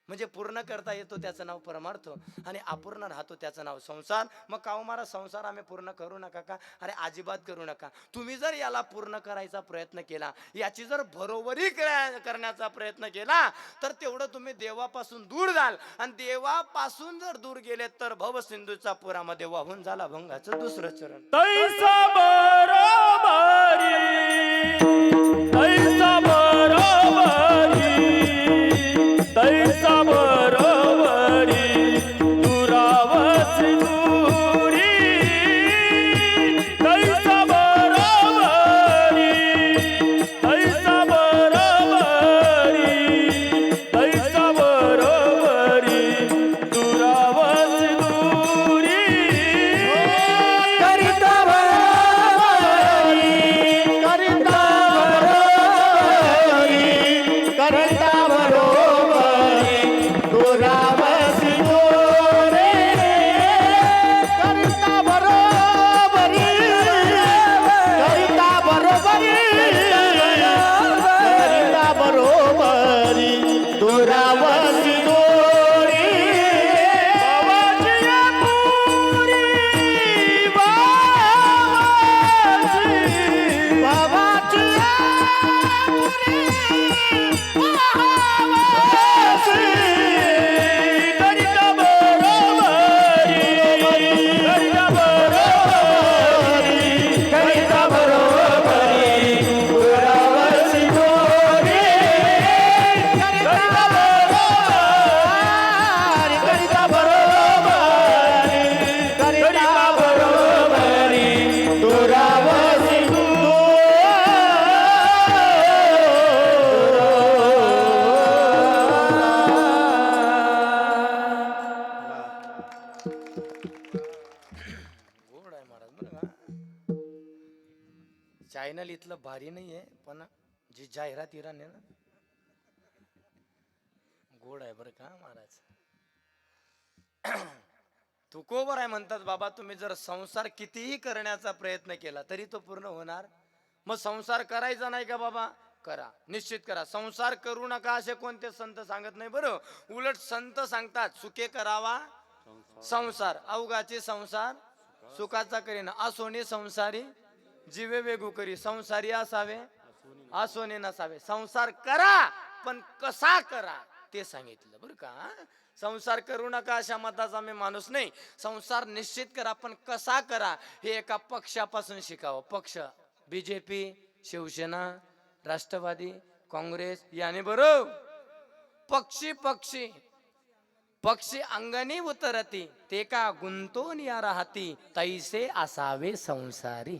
म्हणजे पूर्ण करता येतो त्याचं नाव परमार्थ, आणि अपूर्ण राहतो त्याचं नाव संसार. मग काहो महाराज, संसार आम्ही पूर्ण करू नका का? अरे अजिबात करू नका. तुम्ही जर याला पूर्ण करायचा प्रयत्न केला, याची जर बरोबरी करण्याचा प्रयत्न केला, तर तेवढं तुम्ही देवापासून दूर जाल, आणि देवापासून जर दूर गेले तर भवसिंधूच्या पुरामध्ये वाहून झाला भंगाचं दुसरं चरण.
तैसा बरोबरी, तैसा बरोबरी, तैसा बरोबरी, दुरावसी दुरी, तैसा बरोबरी, तैसा बरोबरी, तैसा बरोबरी, दुरावसी दुरी, करिता बरोबरी,
करिता बरोबरी, करता बरोबरी, दुरावसी दोरे. करता बरोबरी, करता बरोबरी, करता बरोबरी, दुरावसी दोरे. बाबाजिया पुरी, बाबाजी, बाबाजिया पुरी, बाबाजी.
करिता बरोबरी, करिता बरोबरी, करिता बरोबरी,
दुरावसी दोरे. करता बरोबरी, करता बरोबरी, करता बरोबरी, दुरावसी
गोड आहे महाराज बरं का. चॅनल इथलं भारी नाहीये, पण जी जाहिरात इराण आहे ना, गोड आहे बरं का महाराज. तुकोबर आहे म्हणतात बाबा. तुम्ही जर संसार कितीही करण्याचा प्रयत्न केला तरी तो पूर्ण होणार. मग संसार करायचा नाही का बाबा? करा, निश्चित करा. संसार करू नका असे कोणते संत सांगत नाही बरं. उलट संत सांगतात सुखे करावा संसार, अवघाचे संसार सुखाचा करीना, असोने संसारी जीवे वेगू करी, संसारी असावे असोने नसावे. संसार करा, पण कसा करा ते सांगितलं बरं का. संसार करू नका अशा मताचा मी माणूस नाही. संसार निश्चित करा, पण कसा करा हे एका पक्षापासून शिकावं. पक्ष बीजेपी, शिवसेना, राष्ट्रवादी काँग्रेस याने बरोबर. पक्षी पक्षी पक्षी अंगणी उतरती, ते का गुंतून या राहती, तैसे असावे संसारी.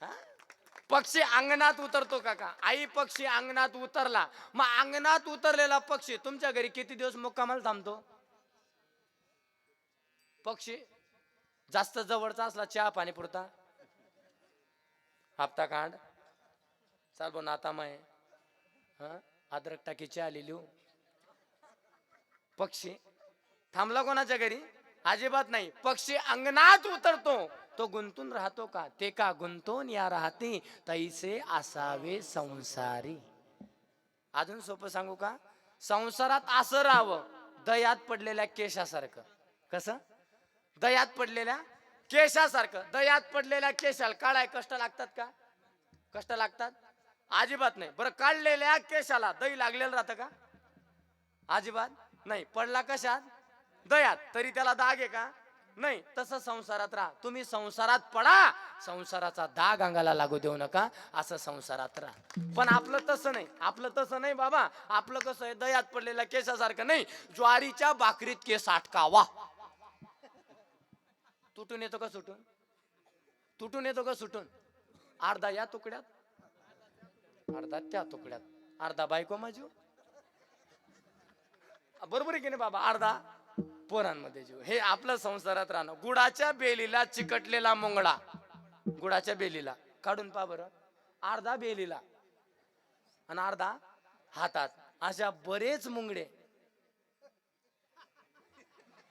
हा? पक्षी अंगणात उतरतो काका. आई पक्षी अंगणात उतरला, मग अंगणात उतरलेला पक्षी तुमच्या घरी किती दिवस मुक्कामाला थांबतो? पक्षी जास्त जवळचा असला चहा पाणी पुरता, हप्ता कांड चाल बो नाता माय, अद्रक टाकी चहा लिहू. पक्षी थांबला कोणाच्या घरी? अजिबात नाही. पक्षी अंगणात उतरतो, तो गुंतून राहतो का? ते का गुंतून या राहती, तैसे असावे संसारी. अजून सोपं सांगू का? संसारात असं राहावं दयात पडलेल्या केशासारखं. कसं? दयात पडलेल्या केशासारखं. दयात पडलेल्या केशाला काढाय कष्ट लागतात का? कष्ट लागतात? अजिबात नाही. बरं, काढलेल्या केशाला दही लागलेलं राहतं का? अजिबात नाही. पडला कशात? दयात, तरी त्याला दाग आहे का? नाही. तसं संसारात राहा. तुम्ही संसारात पडा, संसाराचा दाग अंगाला लागू देऊ नका, असं संसारात राहा. पण आपलं तसं नाही. आपलं तसं नाही बाबा. आपलं कसं आहे? दयात पडलेल्या केसासारखं नाही, ज्वारीच्या भाकरीत केस अटकावा. तुटून येतो का सुटून? तुटून येतो का सुटून? अर्धा या तुकड्यात, अर्धा त्या तुकड्यात, अर्धा बायको माझी, बरोबर आहे की नाही बाबा? अर्धा पोरांमध्ये जीव, हे आपलं संसारात राहणं. गुडाच्या बेलीला चिकटलेला मुंगडा, गुडाच्या बेलीला काढून पहा बरं, अर्धा बेलीला आणि अर्धा हातात, अशा बरेच मुंगडे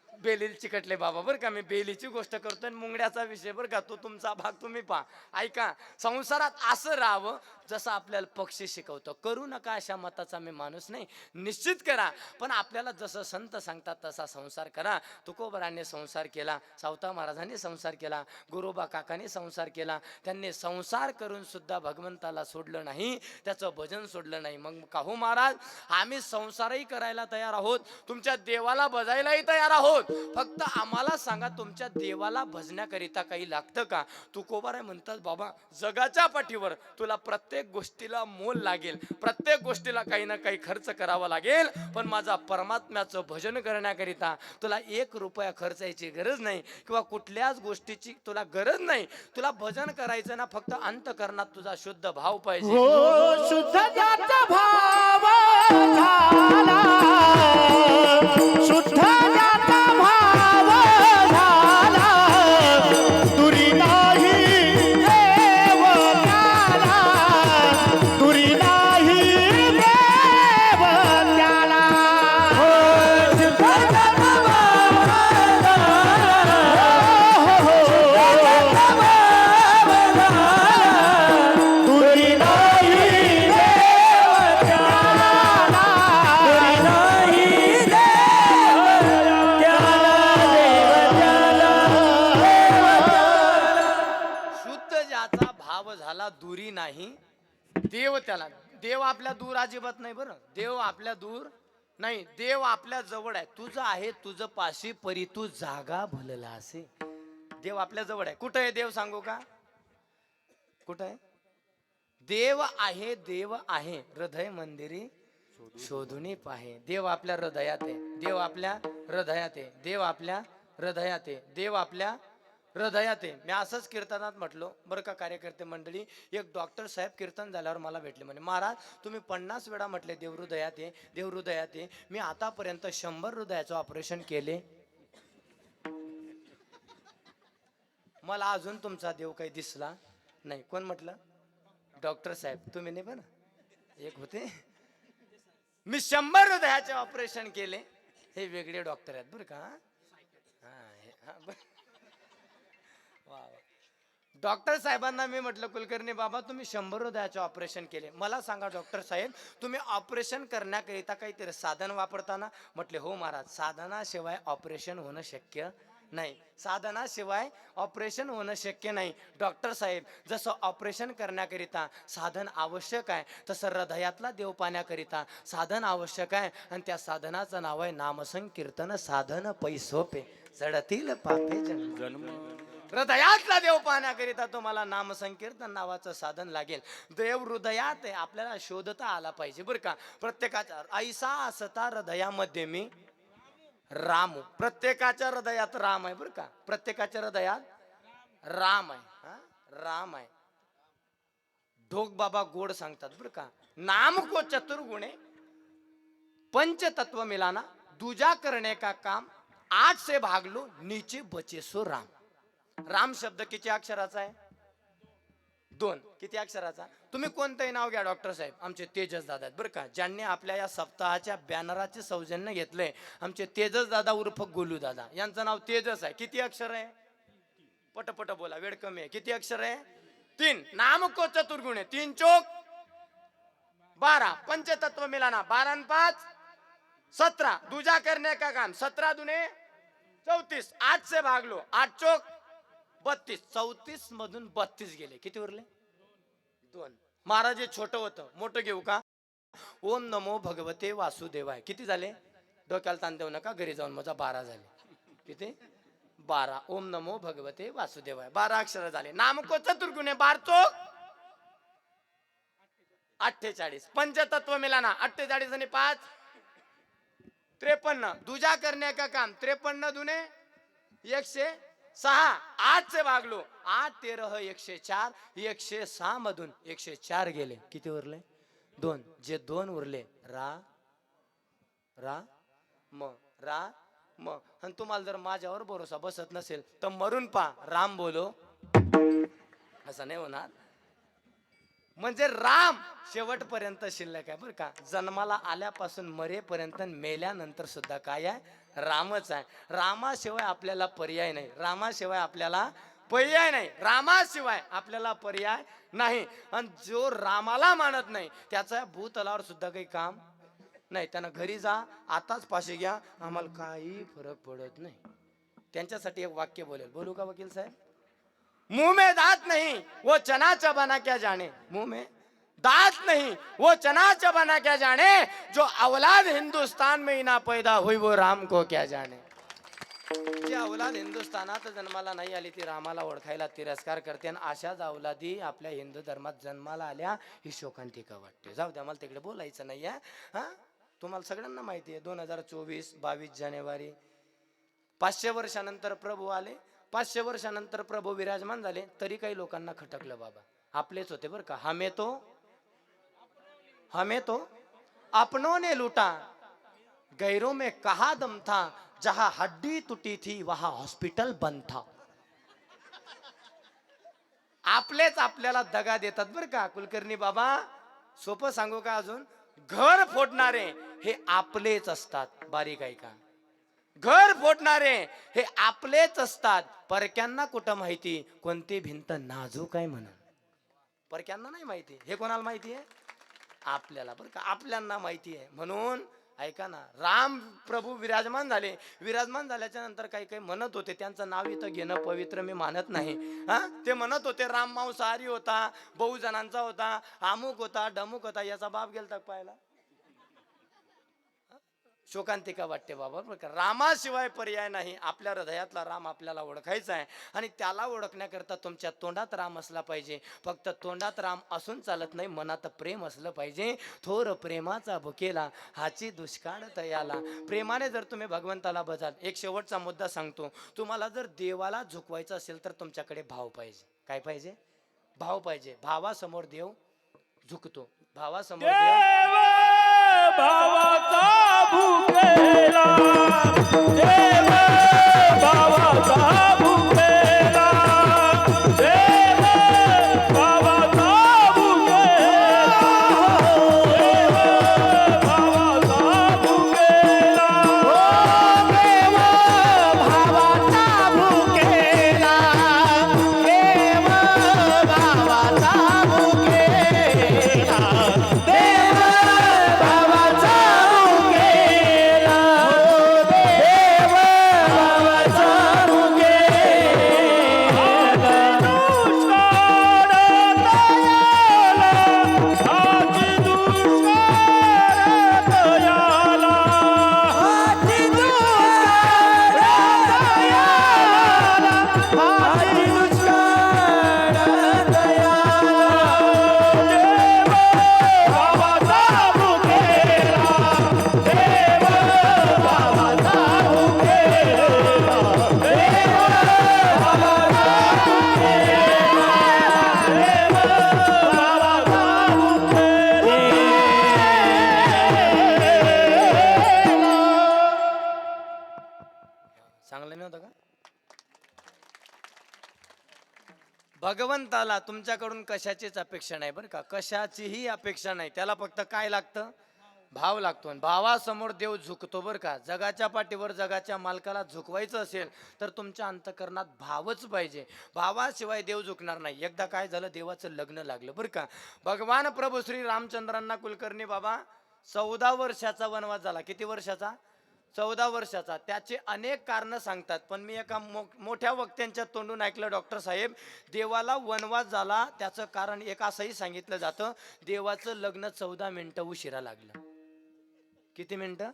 बेलीला चिकटले बाबा. बरं का, मी बेलीची गोष्ट करतोय, मुंगड्याचा विषय बरं का, तो तुमचा भाग तुम्ही पहा. ऐका, संसारात असं राहावं जसं आपल्याला पक्षी शिकवतो. करू नका अशा मताचा मी माणूस नाही, निश्चित करा, पण आपल्याला जसं संत सांगतात तसा संसार करा. तुकोबराने संसार केला, सावता महाराजांनी संसार केला, गुरुबा काकांनी संसार केला. त्यांनी संसार करून सुद्धा भगवंताला सोडलं नाही, त्याचं भजन सोडलं नाही. मग काहू महाराज, आम्ही संसारही करायला तयार आहोत, तुमच्या देवाला भजायलाही तयार आहोत, फक्त आम्हाला सांगा तुमच्या देवाला भजण्याकरिता काही लागतं का? तुकोबाराय म्हणतात, बाबा जगाच्या पाठीवर तुला प्रत्येक गोष्टीला मोल लागेल, प्रत्येक गोष्टीला काही ना काही खर्च करावा लागेल, पण माझा परमात्म्याचं भजन करण्याकरिता तुला 1 रुपया खर्चायची गरज नाही, किंवा कुठल्याच गोष्टीची तुला गरज नाही. तुला भजन करायचं ना, फक्त अंतकरणात तुझा शुद्ध भाव पाहिजे.
हो शुद्ध ज्याचा भाव झाला, शुद्ध ज्याचा भाव झाला, दुरी नाही देव त्याला, दुरी नाही देव त्याला. हो शुद्ध ज्याचा भाव झाला, दुरी नाही
शुद्ध ज्याचा भाव झाला, दुरी नाही देव त्याला. देव आपल्या दूर अजिबात नाही बरं, देव आपल्या दूर नाही, देव आपल्या जवळ आहे. तुझं आहे तुझं पाशी, परी तू जागा भलला असे. देव आपल्या जवळ आहे. कुठं आहे देव सांगू का? कुठं आहे देव? आहे देव आहे, हृदय मंदिरी शोधुनी पाहे. देव आपल्या हृदयात आहे, देव आपल्या हृदयात आहे, देव आपल्या हृदयात आहे, देव आपल्या हृदयात आहे. मी असंच कीर्तनात म्हटलो बरं का, कार्यकर्ते मंडळी. एक डॉक्टर साहेब कीर्तन झाल्यावर मला भेटले, म्हणे महाराज तुम्ही 50 वेळा म्हटले देव हृदयात आहे, देव हृदयात आहे, मी आतापर्यंत 100 हृदयाचं ऑपरेशन केले, मला अजून तुमचा देव काही दिसला नाही. कोण म्हटलं? डॉक्टर साहेब. तुम्ही नाही पण एक होते, मी 100 हृदयाचे ऑपरेशन केले. हे वेगळे डॉक्टर आहेत बरं का. डॉक्टर साहेबांना मी म्हटलं, कुलकर्णी बाबा तुम्ही 100 हृदयाचे ऑपरेशन केले, मला सांगा डॉक्टर साहेब तुम्ही ऑपरेशन करण्याकरिता काहीतरी साधन वापरताना? म्हटले हो महाराज, साधनाशिवाय ऑपरेशन होणं शक्य नाही, साधनाशिवाय ऑपरेशन होणं शक्य नाही. डॉक्टर साहेब जसं ऑपरेशन करण्याकरिता साधन आवश्यक आहे, तसं हृदयातला देव पाहण्याकरिता साधन आवश्यक आहे, आणि त्या साधनाचं नाव आहे नामसंकीर्तन. साधन पैसोपे जडतील पापे जन्म. हृदयातला देव पाहण्याकरिता तुम्हाला नामसंकीर्तन नावाचं साधन लागेल. देव हृदयात आहे, आपल्याला शोधता आला पाहिजे बरं का. प्रत्येकाच्या ऐसा असता हृदयामध्ये मी राम. प्रत्येकाच्या हृदयात राम आहे बरं का, प्रत्येकाच्या हृदयात राम आहे. हा राम आहे. ढोक बाबा गोड सांगतात बरं का, नाम को चतुर्गुणे पंच तत्व मिलाना, दूजा करने का काम 8 से भाग लो, नीचे बचे सो राम. राम शब्द किती अक्षराचा आहे? 2. किती अक्षराचा? तुम्ही कोणतंही नाव घ्या डॉक्टर साहेब, आमचे तेजस दादा आहेत बरं का, ज्यांनी आपल्या या सप्ताहाच्या बॅनराचे सौजन्य घेतलंय. आमचे तेजस दादा उर्फ गोलू दादा, यांचं नाव तेजस आहे. किती अक्षर आहे? पटपट बोला, वेळ कमी आहे. किती अक्षर आहे? 3. नाम को चतुर्गुणे, 3 चौक 12, पंचतत्व मिलाना 12 आणि 5 17, दूजा करने का काम 17 दुने 34, 8 से भाग लो, 8 चौक 32, 34 मधून 32 गेले. किती उरले? 2. महाराज हे छोटं होतं, मोठं घेऊ का? ओम नमो भगवते वासुदेवाय. किती झाले? डोक्याला ताण देऊ नका, घरी जाऊन माझा 12 झाले. किती? 12. ओम नमो भगवते वासुदेवाय, 12 अक्षर झाले. नाम को चतुर्गुणे 12 चौक 48, पंचतत्व मिलाना 48 आणि 5 53, दूजा करने का काम 53 दुने 106, 8 से भाग लो, 8 13 104, 106 मधून 104 गेले. किती उरले? 2. जे 2 उरले रा रा म रा मग आणि तुम्हाला जर माझ्यावर भरोसा बसत नसेल तर मरून पा, राम बोलो, असं नाही होणार. म्हणजे राम शेवटपर्यंत शिल्लक आहे बरं का. जन्माला आल्यापासून मरेपर्यंत, मेल्यानंतर सुद्धा काय आहे, रामच आहे. रामाशिवाय आपल्याला पर्याय नाही, रामाशिवाय आपल्याला पर्याय नाही, रामाशिवाय आपल्याला पर्याय नाही. आणि जो रामाला मानत नाही त्याचा भूतलावर सुद्धा काही काम नाही. त्यांना घरी जा, आताच पाशी घ्या, आम्हाला काही फरक पडत नाही. त्यांच्यासाठी एक वाक्य बोलेल, बोलू का वकील साहेब? मुंह में दांत नहीं वो चना चबाना क्या जाने, मुंह में दांत नहीं वो चना चबाना क्या जाने, जो औलाद हिंदुस्तान में ही ना पैदा हुई वो राम को क्या जाने. जी औलाद हिंदुस्थानात जन्माला नाही आली ती रामाला ओळखायला तिरस्कार करते, आणि अशाच औलादी आपल्या हिंदू धर्मात जन्माला आल्या ही शोकांतिका वाटते. जाऊ द्या, मला तिकडे बोलायचं नाही आहे. हा, तुम्हाला सगळ्यांना माहिती आहे 2024 22 जानेवारी 500 वर्षानंतर प्रभू आले. 500 वर्षानंतर प्रभू विराजमान झाले, तरी काही लोकांना खटकलं बाबा. आपलेच होते बरं का. हमें तो अपनों ने लूटा, गैरों में कहा दम था, जहां हड्डी टूटी थी वहां हॉस्पिटल बंद था. आपलेच आपल्याला दगा देतात बरं का. कुलकर्णी बाबा, सोपं सांगू का अजून, घर फोडणारे हे आपलेच असतात. बारीक आहे का? घर फोडणारे हे आपलेच असतात. परक्यांना कुठं माहिती कोणती भिंत नाजूक आहे म्हणून. परक्यांना नाही माहिती, हे कोणाला माहिती आहे? आपल्याला बरं का, आपल्यांना माहिती आहे. म्हणून ऐका ना, राम प्रभू विराजमान झाले. विराजमान झाल्याच्या नंतर काही काही म्हणत होते, त्यांचं नाव इथं घेणं पवित्र मी मानत नाही. हा, ते म्हणत होते राम मांसाहारी होता, बहुजणांचा होता, अमुक होता, डमुक होता. याचा बाप गेलता पाहायला. शोकांतिका वाटते बाबा बरं का. रामाशिवाय पर्याय नाही. आपल्या हृदयातला राम आपल्याला ओळखायचा आहे, आणि त्याला ओळखण्याकरता तुमच्या तोंडात राम असला पाहिजे. फक्त तोंडात राम असून चालत नाही, मनात प्रेम असलं पाहिजे. थोर प्रेमाचा भुकेला हाची दुष्काळ तयाला. प्रेमाने जर तुम्ही भगवंताला बजाल. एक शेवटचा मुद्दा सांगतो, तुम्हाला जर देवाला झुकवायचं असेल तर तुमच्याकडे भाव पाहिजे. काय पाहिजे? भाव पाहिजे. भावासमोर देव झुकतो. भावासमोर देव
भावाचा भुकेला, देव भावाचा भुकेला, देव भावाचा भुकेला, देव भावाचा भुकेला,
देव भावाचा भुकेला, देव भावाचा भुकेला, देव भावाचा भुकेला, देव भावाचा
चांगलं नव्हतं का? भगवंताला तुमच्याकडून कशाचीच अपेक्षा नाही बरं का. कशाचीही अपेक्षा नाही. त्याला फक्त काय लागतं? भाव लागतो. आणि भावासमोर देव झुकतो बरं का. जगाच्या पाठीवर जगाच्या मालकाला झुकवायचं असेल तर तुमच्या अंतकरणात भावच पाहिजे. भावाशिवाय देव झुकणार नाही. एकदा काय झालं, देवाचं लग्न लागलं बरं का. भगवान प्रभू श्री रामचंद्रांना कुलकर्णी बाबा 14 वर्षाचा वनवास झाला. किती वर्षाचा? 14 वर्षाचा. त्याचे अनेक कारण सांगतात, पण मी एका मोठ्या वक्त्यांच्या तोंडून ऐकलं, डॉक्टर साहेब, देवाला वनवास झाला त्याचं कारण एक असंही सांगितलं जातं, देवाचं लग्न 14 मिनिटं उशिरा लागलं. किती मिनिटं?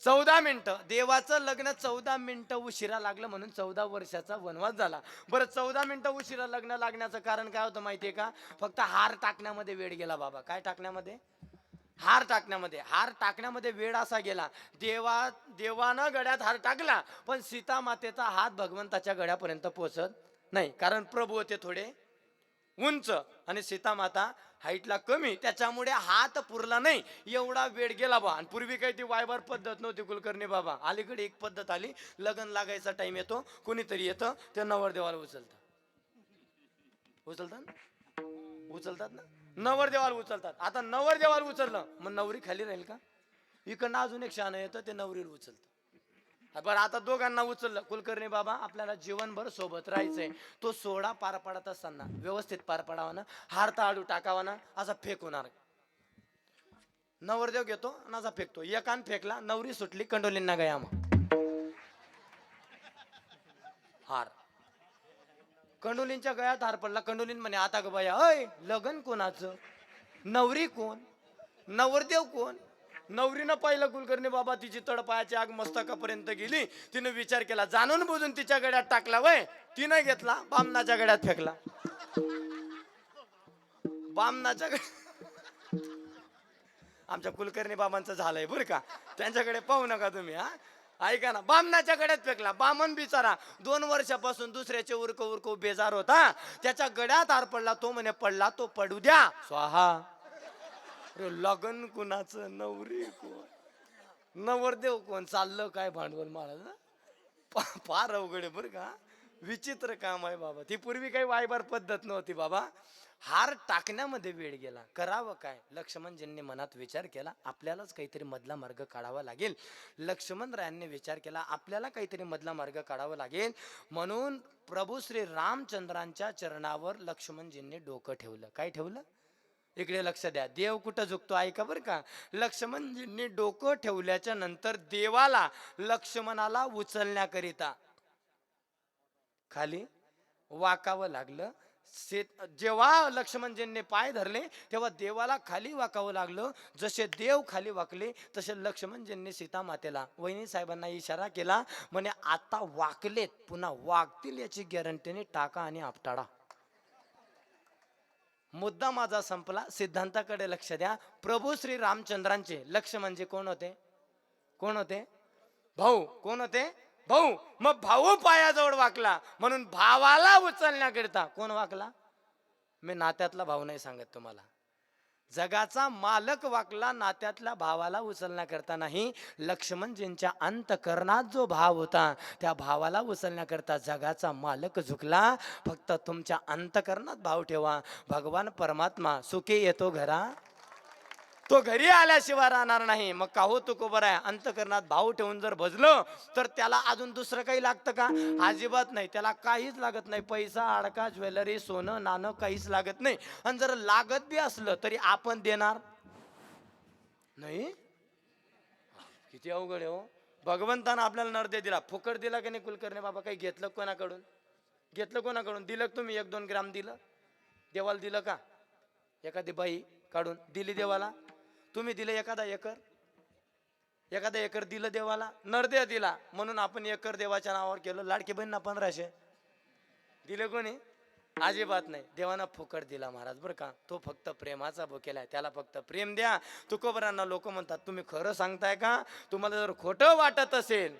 14 मिनिटं. देवाचं लग्न 14 मिनिटं उशिरा लागलं, म्हणून 14 वर्षाचा वनवास झाला. बरं, 14 मिनिटं उशिरा लग्न लागण्याचं कारण काय होतं माहितीये का? फक्त हार टाकण्यामध्ये वेळ गेला बाबा. काय टाकण्यामध्ये? हार टाकण्यामध्ये. हार टाकण्यामध्ये वेळ असा गेला, देवानं गळ्यात हार टाकला, पण सीता मातेचा हात भगवंताच्या गळ्यापर्यंत पोहोचत नाही, कारण प्रभू होते थोडे उंच आणि सीतामाता हाईटला कमी, त्याच्यामुळे हात पुरला नाही एवढा वेळ गेला बा. आणि पूर्वी काही ती वायबार पद्धत नव्हती कुलकर्णी बाबा. अलीकडे एक पद्धत आली, लग्न लागायचा टाइम येतो, कोणीतरी येतं, ते नवरदेवाला उचलतात ना, नवरदेवाला उचलतात. आता नवरदेवाला उचललं मग नवरी खाली राहील का? इकडनं अजून एक शहाणं येतं, ते नवरीला उचलतं. बरं आता दोघांना उचललं, कुलकर्णी बाबा आपल्याला जीवनभर सोबत राहायचंय, तो सोहळा पार पडत असताना व्यवस्थित पार पडावा ना, हारता आडू टाकावा ना, असा फेक होणार. नवरदेव घेतो आणि असा फेकतो, एकान फेकला, नवरी सुटली, कंडोलींना गया मग हार. कंडोलींच्या गळ्यात हार पडला. कंडोलीन म्हणे आता ग बाया, अय लगन कोणाचं, नवरी कोण, नवरदेव कोण? नवरीनं पाहिलं कुलकर्णी बाबा, तिची तळपायाची आग मस्तकापर्यंत गेली. तिनं विचार केला, जाणून बुजून तिच्या गड्यात टाकला. वय तिनं घेतला, बामनाच्या गड्यात फेकला. बामनाच्या आमच्या कुलकर्णी बाबांचं झालंय बरं का, त्यांच्याकडे पाहू नका तुम्ही. हा ऐका ना, बामनाच्या गड्यात फेकला. बामन बिचारा 2 वर्षापासून दुसऱ्याचे उरकू बेजार होता, त्याच्या गड्यात हार पडला. तो म्हणे पडला तो पडू द्या, स्वाहा. लगन कुणाचं, नवरी कोण, नवरदेव कोण, चाललं काय भांडवल महाराज. फार अवघड आहे बरं का, विचित्र काम आहे बाबा. ती पूर्वी काही वायबार पद्धत नव्हती बाबा. हार टाकण्यामध्ये वेळ गेला, करावं काय? लक्ष्मणजींनी मनात विचार केला, आपल्यालाच काहीतरी मधला मार्ग काढावा लागेल. लक्ष्मणरायांनी विचार केला, आपल्याला काहीतरी मधला मार्ग काढावा लागेल. म्हणून प्रभू श्री रामचंद्रांच्या चरणावर लक्ष्मणजींनी डोकं ठेवलं. काय ठेवलं? इकडे लक्ष द्या, देव कुठं झुकतो ऐका बरं का. लक्ष्मणजींनी डोकं ठेवल्याच्या नंतर देवाला लक्ष्मणाला उचलण्याकरिता खाली वाकावं लागलं. जेव्हा लक्ष्मणजींनी पाय धरले तेव्हा देवाला खाली वाकावं लागलं. जसे देव खाली वाकले तसे लक्ष्मणजींनी सीतामातेला, वहिनी साहेबांना इशारा केला, म्हणे आता वाकलेत पुन्हा वागतील याची गॅरंटीने टाका आणि आपटाळा. मुद्दा माझा संपला, सिद्धांताकडे लक्ष द्या. प्रभू श्री रामचंद्रांचे लक्ष्मणजी कोण होते? कोण होते? भाऊ. कोण होते? भाऊ. मग भाऊ पायाजवळ वाकला म्हणून भावाला उचलण्याकरिता कोण वाकला? मी नात्यातला भाऊ नाही सांगत तुम्हाला, जगाचा मालक वाकला नात्यातल्या भावाला उचलण्याकरता नाही. लक्ष्मणजींच्या अंतकरणात जो भाव होता त्या भावाला उचलण्याकरता जगाचा मालक झुकला. फक्त तुमच्या अंतकरणात भाव ठेवा, भगवान परमात्मा सुखी येतो घरा, तो घरी आल्याशिवाय राहणार नाही. मग का हो तुकोबर आहे, अंतकरणात भाव ठेवून जर भजलं तर त्याला अजून दुसरं काही लागतं का? अजिबात नाही, त्याला काहीच लागत नाही. पैसा, अडका, ज्वेलरी, सोनं नाणं काहीच लागत नाही. आणि जर लागत बी असलं तरी आपण देणार नाही. किती अवघड आहे हो. भगवंतानं आपल्याला नरदे दिला, फुकट दिला की नाही कुलकर्णी बाबा? काही घेतलं कोणाकडून? घेतलं कोणाकडून? दिलं तुम्ही 1-2 ग्राम दिलं देवाला? दिलं का? एखादी बाई काढून दिली देवाला? तुम्ही दिले एखादा एकर दिलं देवाला? नरदे दिला म्हणून आपण एकर देवाच्या नावावर केलं. लाडकी बहिणींना 1500 दिले कोणी? अजिबात नाही. देवाना फुकट दिला महाराज बरं का. तो फक्त प्रेमाचा भुकेला, त्याला फक्त प्रेम द्या. तुकोबरांना लोक म्हणतात तुम्ही खरं सांगताय का? तुम्हाला जर खोटं वाटत असेल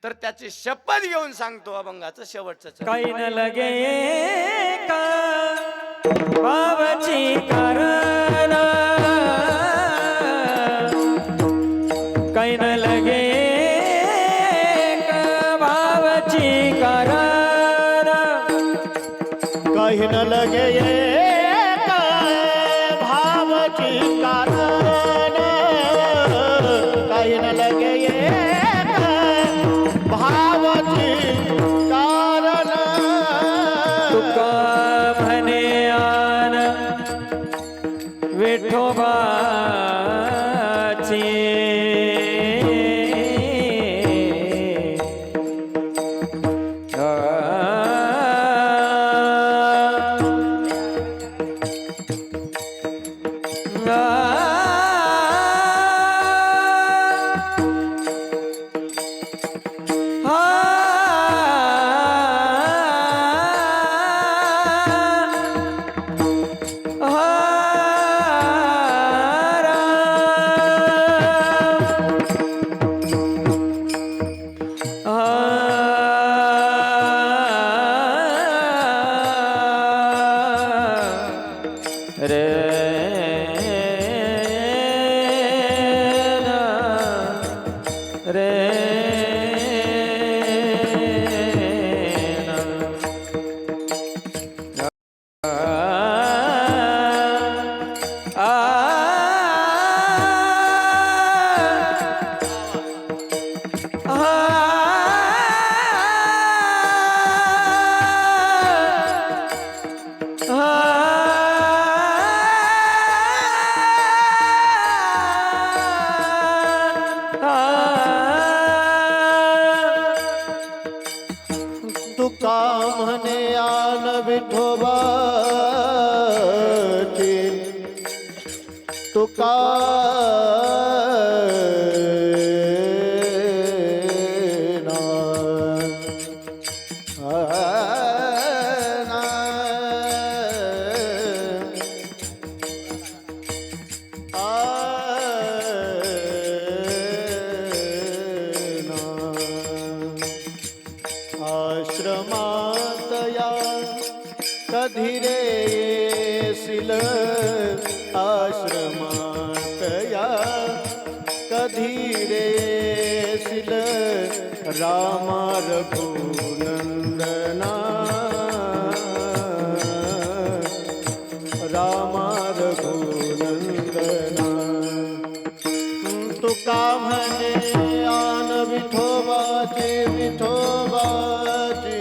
तर त्याची शपथ घेऊन सांगतो, अभंगाचं शेवटचं.
काही न लगे का भावाची कारण, काही न लगे का भावाची कारण,
काही न लगे भावची कारण, काही न लगे भावची कारण.
तुका म्हणे आन विठोबाची,
तुका म्हणे आन विठोबाची तुका आश्रमात या कधी रे येशील आश्रमात या कधी रे येशील रामा रघुनंदना रामा रघुनंदना तुका म्हणे आन विठोबाचे विठोबाचे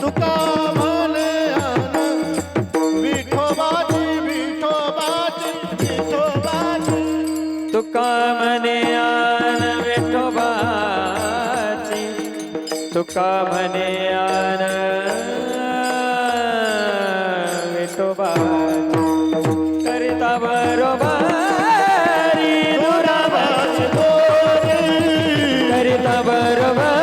तुका म्हणे आन विठोबाची विठोबाची विठोबाची
तुका म्हणे आन विठोबाची तुका म्हणे आन विठोबाची करिता बरोबरी दुरावास दोरी करिता बरोबरी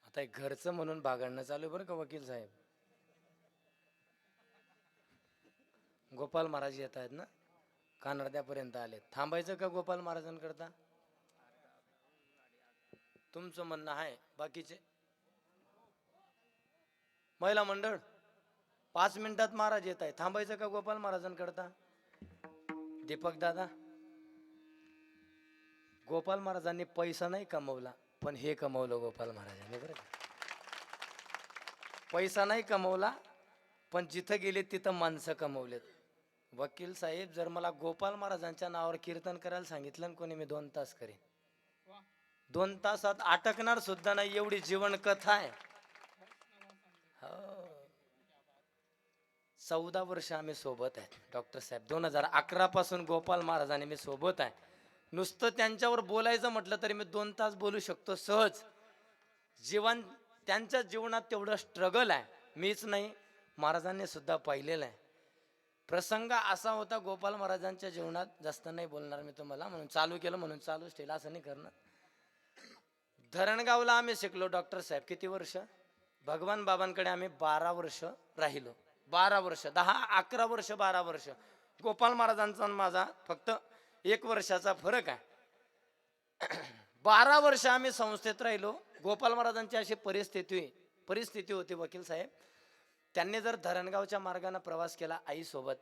आता हे घरचं म्हणून भागडणं चालू आहे बरं का वकील साहेब. गोपाल महाराज येत आहेत ना, कानडद्यापर्यंत आले. थांबायचं का गोपाल महाराजांकरता? तुमचं म्हणणं आहे. बाकीचे महिला मंडळ 5 मिनिटात महाराज येत आहे, थांबायचं का गोपाल महाराजांकरता? दीपक दादा, गोपाल महाराजांनी पैसा नाही कमवला, पण हे कमवलं गोपाल महाराजांनी बरं का. पैसा नाही कमवला, पण जिथं गेले तिथं माणसं कमवलेत. वकील साहेब, जर मला गोपाल महाराजांच्या नावावर कीर्तन करायला सांगितलं ना कोणी, मी 2 तास करेन. 2 तासात अटकणार सुद्धा नाही, एवढी जीवन कथा आहे. 14 वर्ष आम्ही सोबत आहे डॉक्टर साहेब. 2011 पासून गोपाल महाराजांनी मी सोबत आहे. नुसतं त्यांच्यावर बोलायचं म्हटलं तरी मी 2 तास बोलू शकतो सहज. जीवन त्यांच्या जीवनात तेवढं स्ट्रगल आहे, मीच नाही महाराजांनी सुद्धा पाहिलेलं आहे. प्रसंग असा होता गोपाल महाराजांच्या जीवनात, जास्त नाही बोलणार मी तुम्हाला, म्हणून चालू केलं म्हणून चालूच ठेवलं, असं नाही करणार. धरणगावला आम्ही शिकलो डॉक्टर साहेब. किती वर्ष? भगवान बाबांकडे आम्ही 12 वर्ष राहिलो. 12 वर्ष, 10-11 वर्ष, 12 वर्ष. गोपाल महाराजांचा माझा फक्त 1 वर्षाचा फरक आहे. 12 वर्ष आम्ही संस्थेत राहिलो. गोपाल महाराजांची अशी परिस्थिती होती वकील साहेब, त्यांनी जर धरणगावच्या मार्गाने प्रवास केला आईसोबत,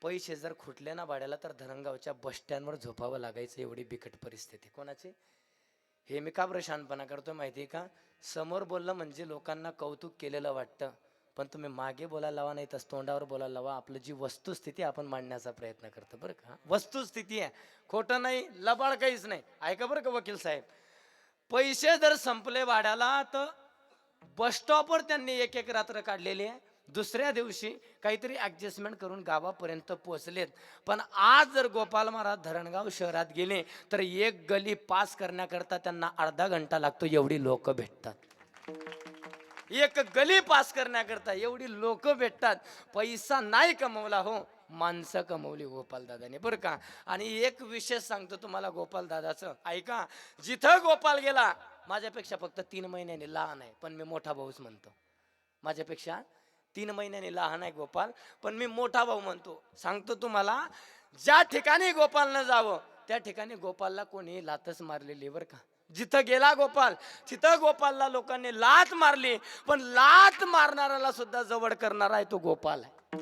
पैसे जर खुटले ना भाड्याला, तर धरणगावच्या बस स्टँडवर झोपावं लागायचं, एवढी बिकट परिस्थिती. कोणाची? हे मी का बरं शहाणपणा करतोय माहिती आहे का? समोर बोललं म्हणजे लोकांना कौतुक केलेलं वाटतं, पण तुम्ही मागे बोलायला लावा, नाही तर तोंडावर बोलायला लावा. आपलं जी वस्तुस्थिती आपण मांडण्याचा प्रयत्न करतो बरं का. वस्तुस्थिती आहे, खोटं नाही, लबाड काहीच नाही. ऐका बरं का वकील साहेब, पैसे जर संपले वाड्याला तर बस स्टॉपवर त्यांनी एक एक रात्र काढलेली आहे. दुसऱ्या दिवशी काहीतरी ऍडजस्टमेंट करून गावापर्यंत पोहोचलेत. पण आज जर गोपाल महाराज धरणगाव शहरात गेले तर एक गली पास करण्याकरता त्यांना अर्धा घंटा लागतो. एवढी लोक भेटतात. एक गली पास करण्याकरता एवढी लोक भेटतात. पैसा नाही कमवला हो, माणसं कमवली गोपाल दादाने बरं का. आणि एक विशेष सांगतो तुम्हाला गोपाल दादाचं, ऐका. जिथं गोपाल गेला, माझ्यापेक्षा फक्त 3 महिन्याने लहान आहे पण मी मोठा भाऊच म्हणतो. माझ्यापेक्षा 3 महिन्याने लहान आहे गोपाल पण मी मोठा भाऊ म्हणतो. सांगतो तुम्हाला, ज्या ठिकाणी गोपालनं जावं त्या ठिकाणी गोपालला कोणी लातच मारलेली बरं का. जिथं गेला गोपाल तिथं गोपालला लोकांनी लात मारली, पण लात मारणाऱ्याला सुद्धा जवळ करणारा आहे तो गोपाल आहे.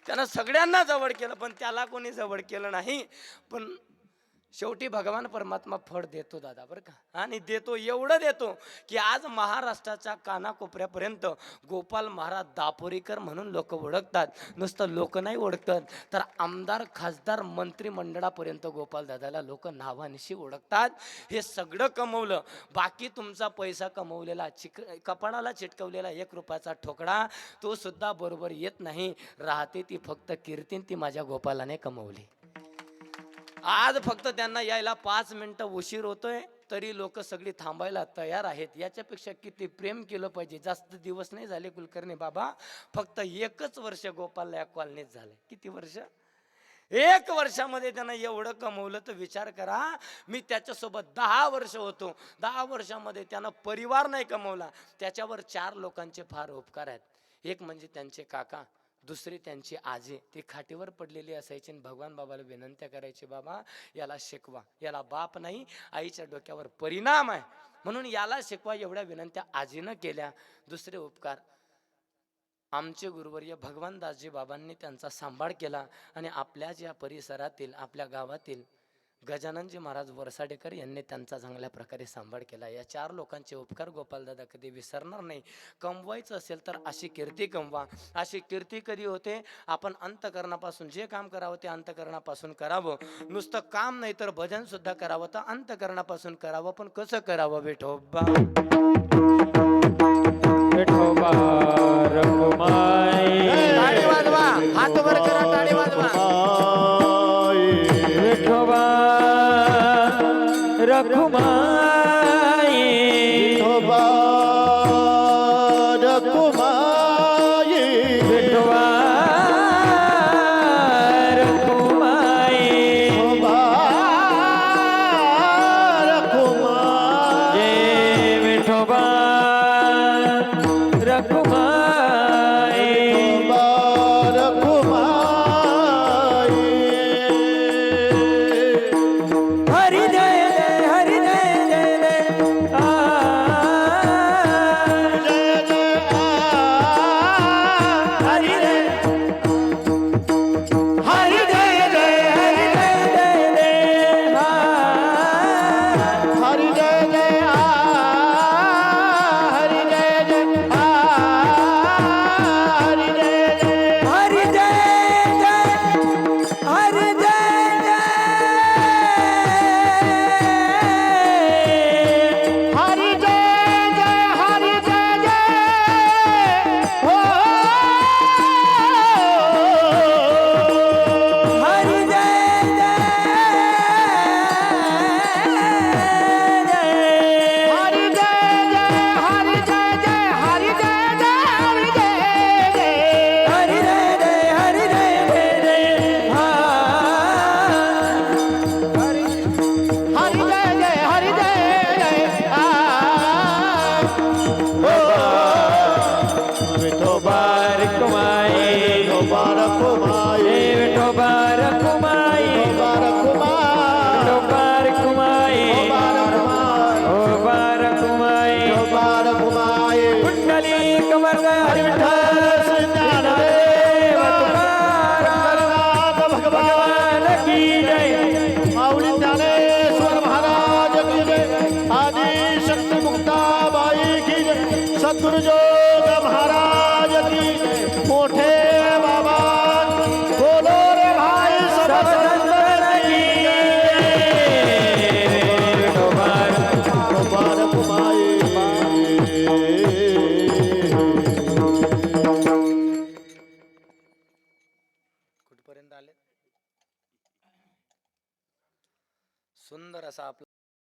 त्यानं सगळ्यांना जवळ केलं पण त्याला कोणी जवळ केलं नाही. पण शेवटी भगवान परमात्मा फळ देतो दादा बरं का. आणि देतो एवढं देतो की आज महाराष्ट्राच्या कानाकोपऱ्यापर्यंत गोपाल महाराज दापोरीकर म्हणून लोक ओळखतात. नुसतं लोक नाही ओळखतात तर आमदार खासदार मंत्रिमंडळापर्यंत गोपाल दादाला लोक नावानिशी ओळखतात. हे सगळं कमवलं. बाकी तुमचा पैसा कमवलेला कपाळाला चिटकवलेला 1 रुपयाचा ठोकळा तो सुद्धा बरोबर येत नाही. राहते ती फक्त कीर्तीन, ती माझ्या गोपालाने कमवली. आज फक्त त्यांना यायला 5 मिनिटं उशीर होतोय तरी लोक सगळी थांबायला तयार आहेत. याच्यापेक्षा किती प्रेम केलं पाहिजे. जास्त दिवस नाही झाले कुलकर्णी बाबा, फक्त 1च वर्ष गोपालला या कॉलनीत झाले. किती वर्ष? 1 वर्षामध्ये त्यानं एवढं कमवलं तर विचार करा. मी त्याच्यासोबत 10 वर्ष होतो. 10 वर्षामध्ये त्यानं परिवार नाही कमवला. त्याच्यावर 4 लोकांचे फार उपकार आहेत. एक म्हणजे त्यांचे काका, दुसरी त्यांची आजी. ती खाटीवर पडलेली असायची आणि भगवान बाबाला विनंत्या करायची, बाबा याला शिकवा, याला बाप नाही, आईच्या डोक्यावर परिणाम आहे म्हणून याला शिकवा. एवढ्या विनंत्या आजीनं केल्या. दुसरे उपकार आमचे गुरुवर्य भगवानदासजी बाबांनी त्यांचा सांभाळ केला. आणि आपल्या ज्या परिसरातील आपल्या गावातील गजाननजी महाराज वरसाडेकर यांनी त्यांचा चांगल्या प्रकारे सांभाळ केला. या 4 लोकांचे उपकार गोपालदादा कधी विसरणार नाही. कमवायचं असेल तर अशी कीर्ती कमवा. अशी कीर्ती कधी होते? आपण अंतकरणापासून जे काम करावं ते अंतकरणापासून करावं. नुसतं काम नाही तर भजन सुद्धा करावं तर अंतकरणापासून करावं. पण कसं करावं? विठोबा
विठोबा रखुमाई,
टाळी वाजवा, हात वर करा, टाळी वाजवा.
विठोबा रखुमाई.